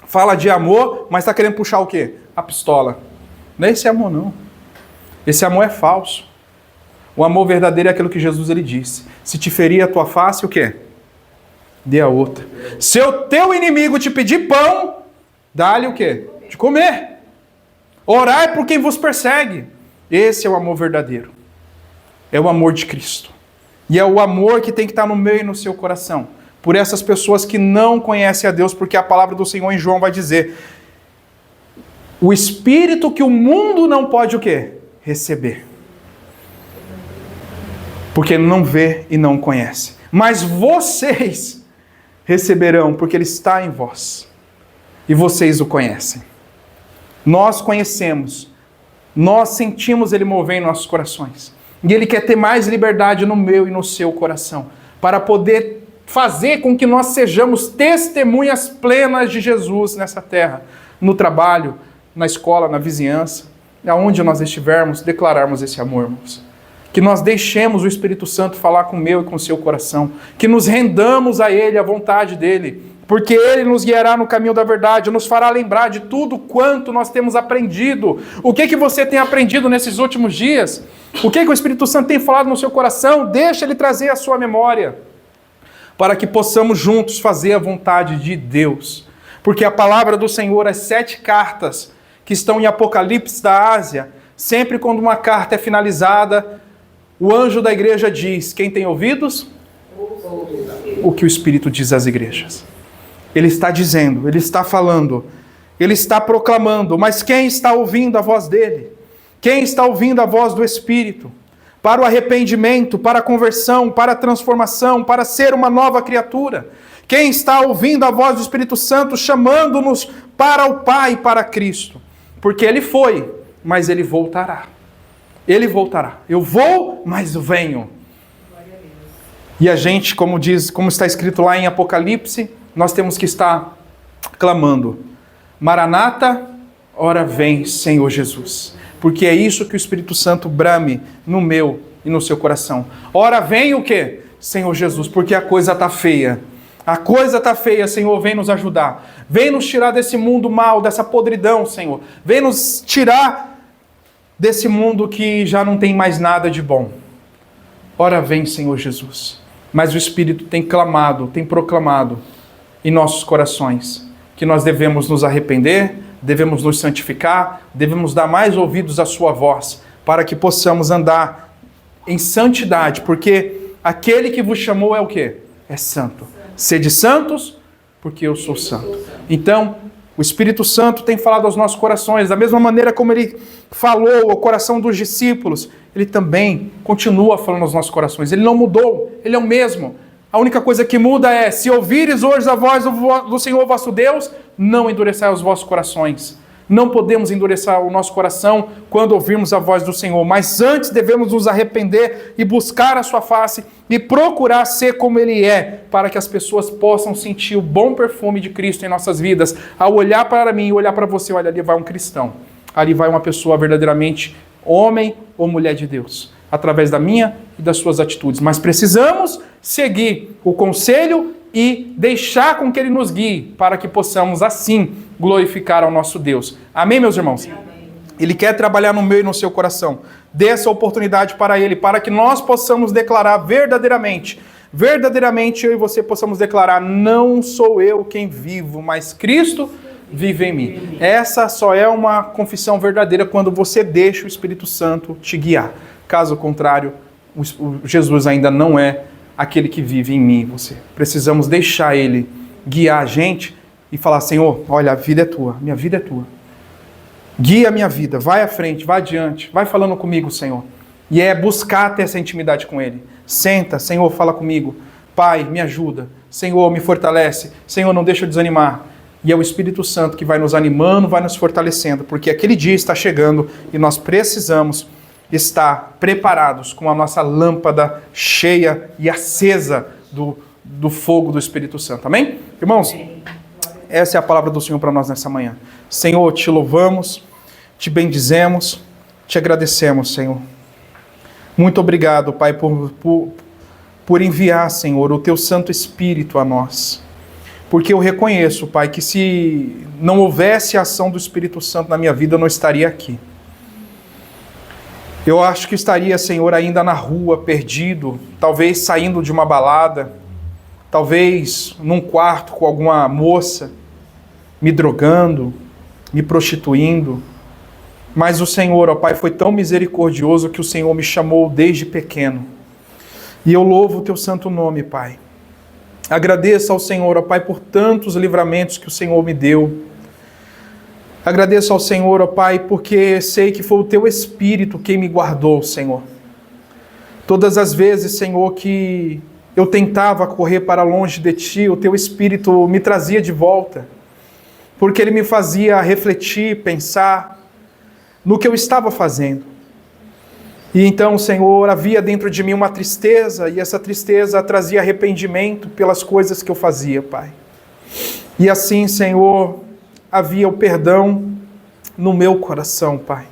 Fala de amor, mas está querendo puxar o quê? A pistola. Não é esse amor, não. Esse amor é falso. O amor verdadeiro é aquilo que Jesus ele disse. Se te ferir a tua face, o quê? Dê a outra. Se o teu inimigo te pedir pão, dá-lhe o quê? De comer. Orai por quem vos persegue. Esse é o amor verdadeiro. É o amor de Cristo. E é o amor que tem que estar no meu e no seu coração. Por essas pessoas que não conhecem a Deus, porque a palavra do Senhor em João vai dizer: o Espírito que o mundo não pode o quê? Receber. Porque não vê e não conhece. Mas vocês receberão, porque Ele está em vós. E vocês o conhecem. Nós conhecemos. Nós sentimos Ele mover em nossos corações. E Ele quer ter mais liberdade no meu e no seu coração. Para poder fazer com que nós sejamos testemunhas plenas de Jesus nessa terra. No trabalho, na escola, na vizinhança. Aonde nós estivermos, declararmos esse amor, irmãos. Que nós deixemos o Espírito Santo falar com o meu e com o seu coração. Que nos rendamos a Ele, à vontade dEle. Porque Ele nos guiará no caminho da verdade, nos fará lembrar de tudo quanto nós temos aprendido. O que você tem aprendido nesses últimos dias? O que o Espírito Santo tem falado no seu coração? Deixa Ele trazer a sua memória. Para que possamos juntos fazer a vontade de Deus. Porque a palavra do Senhor, as 7 cartas que estão em Apocalipse da Ásia, sempre quando uma carta é finalizada, O anjo da igreja diz: quem tem ouvidos, o que o Espírito diz às igrejas. Ele está dizendo, ele está falando, ele está proclamando, mas quem está ouvindo a voz dele? Quem está ouvindo a voz do Espírito? Para o arrependimento, para a conversão, para a transformação, para ser uma nova criatura. Quem está ouvindo a voz do Espírito Santo chamando-nos para o Pai, para Cristo? Porque ele foi, mas ele voltará. Ele voltará. Eu vou, mas venho. E a gente, como está escrito lá em Apocalipse, nós temos que estar clamando: Maranata, ora vem, Senhor Jesus. Porque é isso que o Espírito Santo brame no meu e no seu coração. Ora vem o quê? Senhor Jesus, porque a coisa está feia. A coisa está feia, Senhor, vem nos ajudar. Vem nos tirar desse mundo mal, dessa podridão, Senhor. Vem nos tirar desse mundo que já não tem mais nada de bom. Ora vem, Senhor Jesus. Mas o Espírito tem clamado, tem proclamado em nossos corações que nós devemos nos arrepender, devemos nos santificar, devemos dar mais ouvidos à sua voz, para que possamos andar em santidade, porque aquele que vos chamou é o quê? É santo. Sede santos, porque eu sou santo. Então, o Espírito Santo tem falado aos nossos corações, da mesma maneira como ele falou ao coração dos discípulos, ele também continua falando aos nossos corações. Ele não mudou, ele é o mesmo. A única coisa que muda é: se ouvires hoje a voz do Senhor vosso Deus, não endureçai os vossos corações. Não podemos endurecer o nosso coração quando ouvirmos a voz do Senhor, mas antes devemos nos arrepender e buscar a sua face e procurar ser como Ele é, para que as pessoas possam sentir o bom perfume de Cristo em nossas vidas. Ao olhar para mim e olhar para você, olha, ali vai um cristão, ali vai uma pessoa verdadeiramente homem ou mulher de Deus, através da minha e das suas atitudes. Mas precisamos seguir o conselho e deixar com que Ele nos guie, para que possamos assim glorificar ao nosso Deus. Amém, meus irmãos? Amém. Ele quer trabalhar no meu e no seu coração. Dê essa oportunidade para Ele, para que nós possamos declarar verdadeiramente eu e você possamos declarar: não sou eu quem vivo, mas Cristo vive em mim. Essa só é uma confissão verdadeira quando você deixa o Espírito Santo te guiar. Caso contrário, Jesus ainda não é aquele que vive em mim e você. Precisamos deixar Ele guiar a gente e falar: Senhor, olha, a vida é tua, minha vida é tua. Guia a minha vida, vai à frente, vai adiante, vai falando comigo, Senhor. E é buscar ter essa intimidade com Ele. Senta, Senhor, fala comigo. Pai, me ajuda. Senhor, me fortalece. Senhor, não deixa eu desanimar. E é o Espírito Santo que vai nos animando, vai nos fortalecendo, porque aquele dia está chegando e nós precisamos estar preparados com a nossa lâmpada cheia e acesa do fogo do Espírito Santo. Amém? Irmãos, essa é a palavra do Senhor para nós nessa manhã. Senhor, te louvamos, te bendizemos, te agradecemos, Senhor. Muito obrigado, Pai, por enviar, Senhor, o teu Santo Espírito a nós. Porque eu reconheço, Pai, que se não houvesse a ação do Espírito Santo na minha vida, eu não estaria aqui. Eu acho que estaria, Senhor, ainda na rua, perdido, talvez saindo de uma balada, talvez num quarto com alguma moça, me drogando, me prostituindo. Mas o Senhor, ó Pai, foi tão misericordioso que o Senhor me chamou desde pequeno. E eu louvo o teu santo nome, Pai. Agradeço ao Senhor, ó Pai, por tantos livramentos que o Senhor me deu. Agradeço ao Senhor, ó Pai, porque sei que foi o teu Espírito quem me guardou, Senhor. Todas as vezes, Senhor, que eu tentava correr para longe de Ti, o teu Espírito me trazia de volta, porque Ele me fazia refletir, pensar no que eu estava fazendo. E então, Senhor, havia dentro de mim uma tristeza, e essa tristeza trazia arrependimento pelas coisas que eu fazia, Pai. E assim, Senhor, havia o perdão no meu coração, Pai.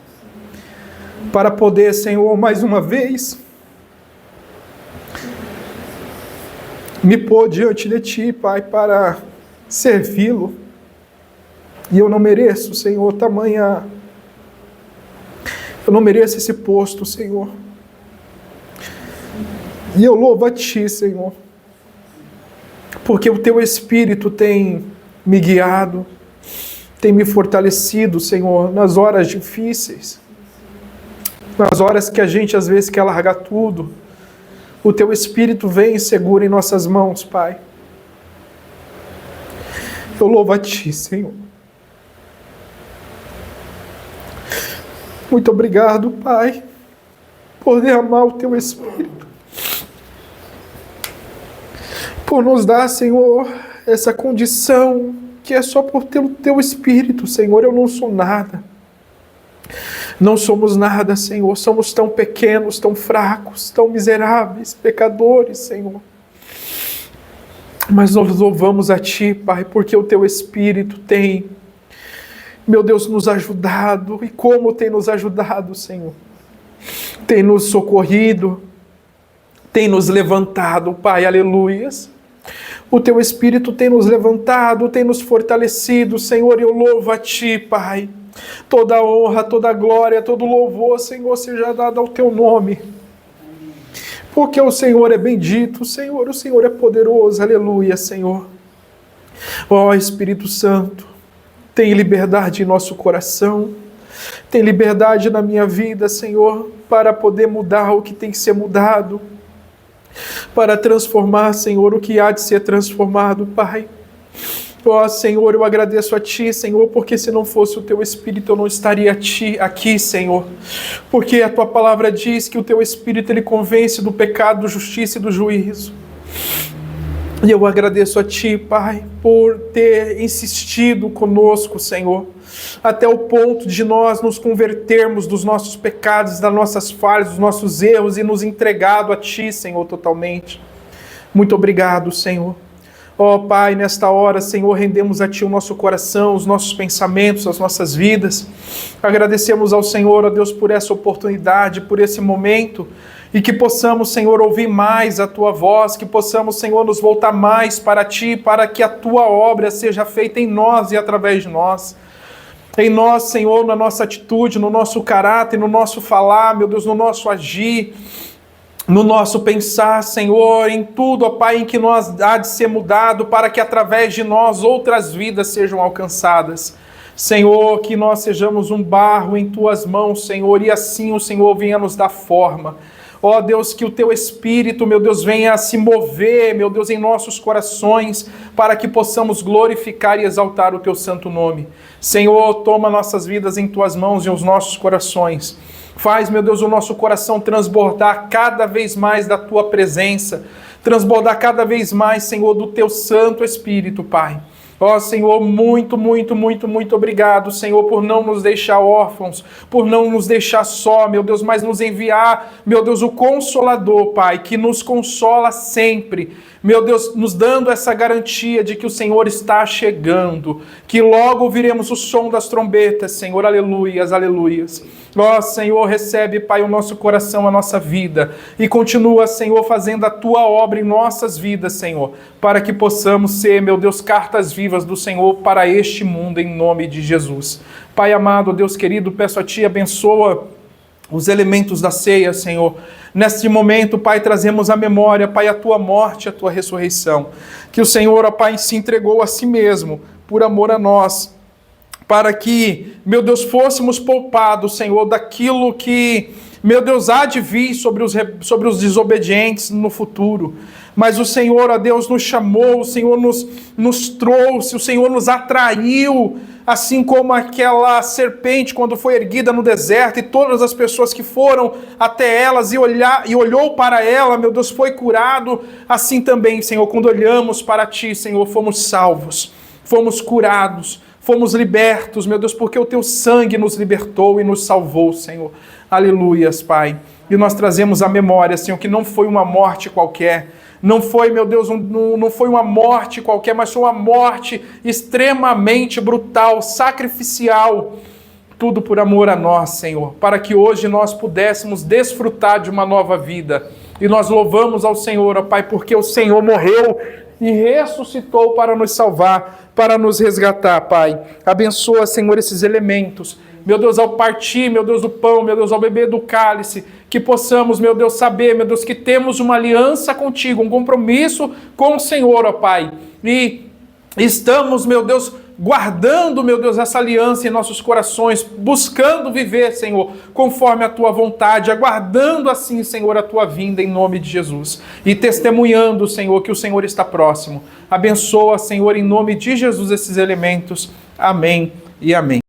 Para poder, Senhor, mais uma vez, me pôr diante de Ti, Pai, para servi-lo. E eu não mereço, Senhor, tamanha... Eu não mereço esse posto, Senhor. E eu louvo a Ti, Senhor, porque o Teu Espírito tem me guiado, tem me fortalecido, Senhor, nas horas difíceis. Nas horas que a gente às vezes quer largar tudo, o Teu Espírito vem e segura em nossas mãos, Pai. Eu louvo a Ti, Senhor. Muito obrigado, Pai, por derramar o Teu Espírito. Por nos dar, Senhor, essa condição que é só por ter o Teu Espírito, Senhor. Eu não sou nada. Não somos nada, Senhor. Somos tão pequenos, tão fracos, tão miseráveis, pecadores, Senhor. Mas nós louvamos a Ti, Pai, porque o Teu Espírito tem, meu Deus, nos ajudado. E como tem nos ajudado, Senhor. Tem nos socorrido, tem nos levantado, Pai, aleluias. O Teu Espírito tem nos levantado, tem nos fortalecido, Senhor, e eu louvo a Ti, Pai. Toda honra, toda glória, todo louvor, Senhor, seja dado ao Teu nome. Porque o Senhor é bendito, Senhor, o Senhor é poderoso, aleluia, Senhor. Ó Espírito Santo, tem liberdade em nosso coração, tem liberdade na minha vida, Senhor, para poder mudar o que tem que ser mudado, para transformar, Senhor, o que há de ser transformado, Pai. Ó Senhor, eu agradeço a Ti, Senhor, porque se não fosse o Teu Espírito eu não estaria aqui, Senhor. Porque a Tua palavra diz que o Teu Espírito ele convence do pecado, da justiça e do juízo. E eu agradeço a Ti, Pai, por ter insistido conosco, Senhor, até o ponto de nós nos convertermos dos nossos pecados, das nossas falhas, dos nossos erros e nos entregado a Ti, Senhor, totalmente. Muito obrigado, Senhor. Ó Pai, nesta hora, Senhor, rendemos a Ti o nosso coração, os nossos pensamentos, as nossas vidas. Agradecemos ao Senhor, ó Deus, por essa oportunidade, por esse momento, e que possamos, Senhor, ouvir mais a Tua voz, que possamos, Senhor, nos voltar mais para Ti, para que a Tua obra seja feita em nós e através de nós. Em nós, Senhor, na nossa atitude, no nosso caráter, no nosso falar, meu Deus, no nosso agir, no nosso pensar, Senhor, em tudo, ó Pai, em que nós há de ser mudado, para que através de nós outras vidas sejam alcançadas. Senhor, que nós sejamos um barro em Tuas mãos, Senhor, e assim o Senhor venha nos dar forma. Ó Deus, que o Teu Espírito, meu Deus, venha a se mover, meu Deus, em nossos corações, para que possamos glorificar e exaltar o Teu santo nome. Senhor, toma nossas vidas em Tuas mãos e os nossos corações. Faz, meu Deus, o nosso coração transbordar cada vez mais da Tua presença, transbordar cada vez mais, Senhor, do Teu Santo Espírito, Pai. Ó Senhor, muito, muito, muito, muito obrigado, Senhor, por não nos deixar órfãos, por não nos deixar só, meu Deus, mas nos enviar, meu Deus, o Consolador, Pai, que nos consola sempre, meu Deus, nos dando essa garantia de que o Senhor está chegando, que logo ouviremos o som das trombetas, Senhor, aleluias, aleluias. Ó Senhor, recebe, Pai, o nosso coração, a nossa vida, e continua, Senhor, fazendo a Tua obra em nossas vidas, Senhor, para que possamos ser, meu Deus, cartas vivas do Senhor para este mundo, em nome de Jesus. Pai amado, Deus querido, peço a Ti, abençoa os elementos da ceia, Senhor. Neste momento, Pai, trazemos à memória, Pai, a Tua morte, a Tua ressurreição. Que o Senhor, ó Pai, se entregou a Si mesmo, por amor a nós, para que, meu Deus, fôssemos poupados, Senhor, daquilo que, meu Deus, há de vir sobre os desobedientes no futuro. Mas o Senhor, ó Deus, nos chamou, o Senhor nos trouxe, o Senhor nos atraiu, assim como aquela serpente quando foi erguida no deserto e todas as pessoas que foram até elas e olhou para ela, meu Deus, foi curado. Assim também, Senhor, quando olhamos para Ti, Senhor, fomos salvos, fomos curados, fomos libertos, meu Deus, porque o Teu sangue nos libertou e nos salvou, Senhor. Aleluias, Pai. E nós trazemos à memória, Senhor, que não foi uma morte qualquer, não foi, meu Deus, não foi uma morte qualquer, mas foi uma morte extremamente brutal, sacrificial, tudo por amor a nós, Senhor, para que hoje nós pudéssemos desfrutar de uma nova vida. E nós louvamos ao Senhor, ó Pai, porque o Senhor morreu e ressuscitou para nos salvar, para nos resgatar, Pai. Abençoa, Senhor, esses elementos. Meu Deus, ao partir, meu Deus, do pão, meu Deus, ao beber do cálice, que possamos, meu Deus, saber, meu Deus, que temos uma aliança contigo, um compromisso com o Senhor, ó Pai. E estamos, meu Deus, guardando, meu Deus, essa aliança em nossos corações, buscando viver, Senhor, conforme a tua vontade, aguardando assim, Senhor, a tua vinda em nome de Jesus e testemunhando, Senhor, que o Senhor está próximo. Abençoa, Senhor, em nome de Jesus esses elementos. Amém e amém.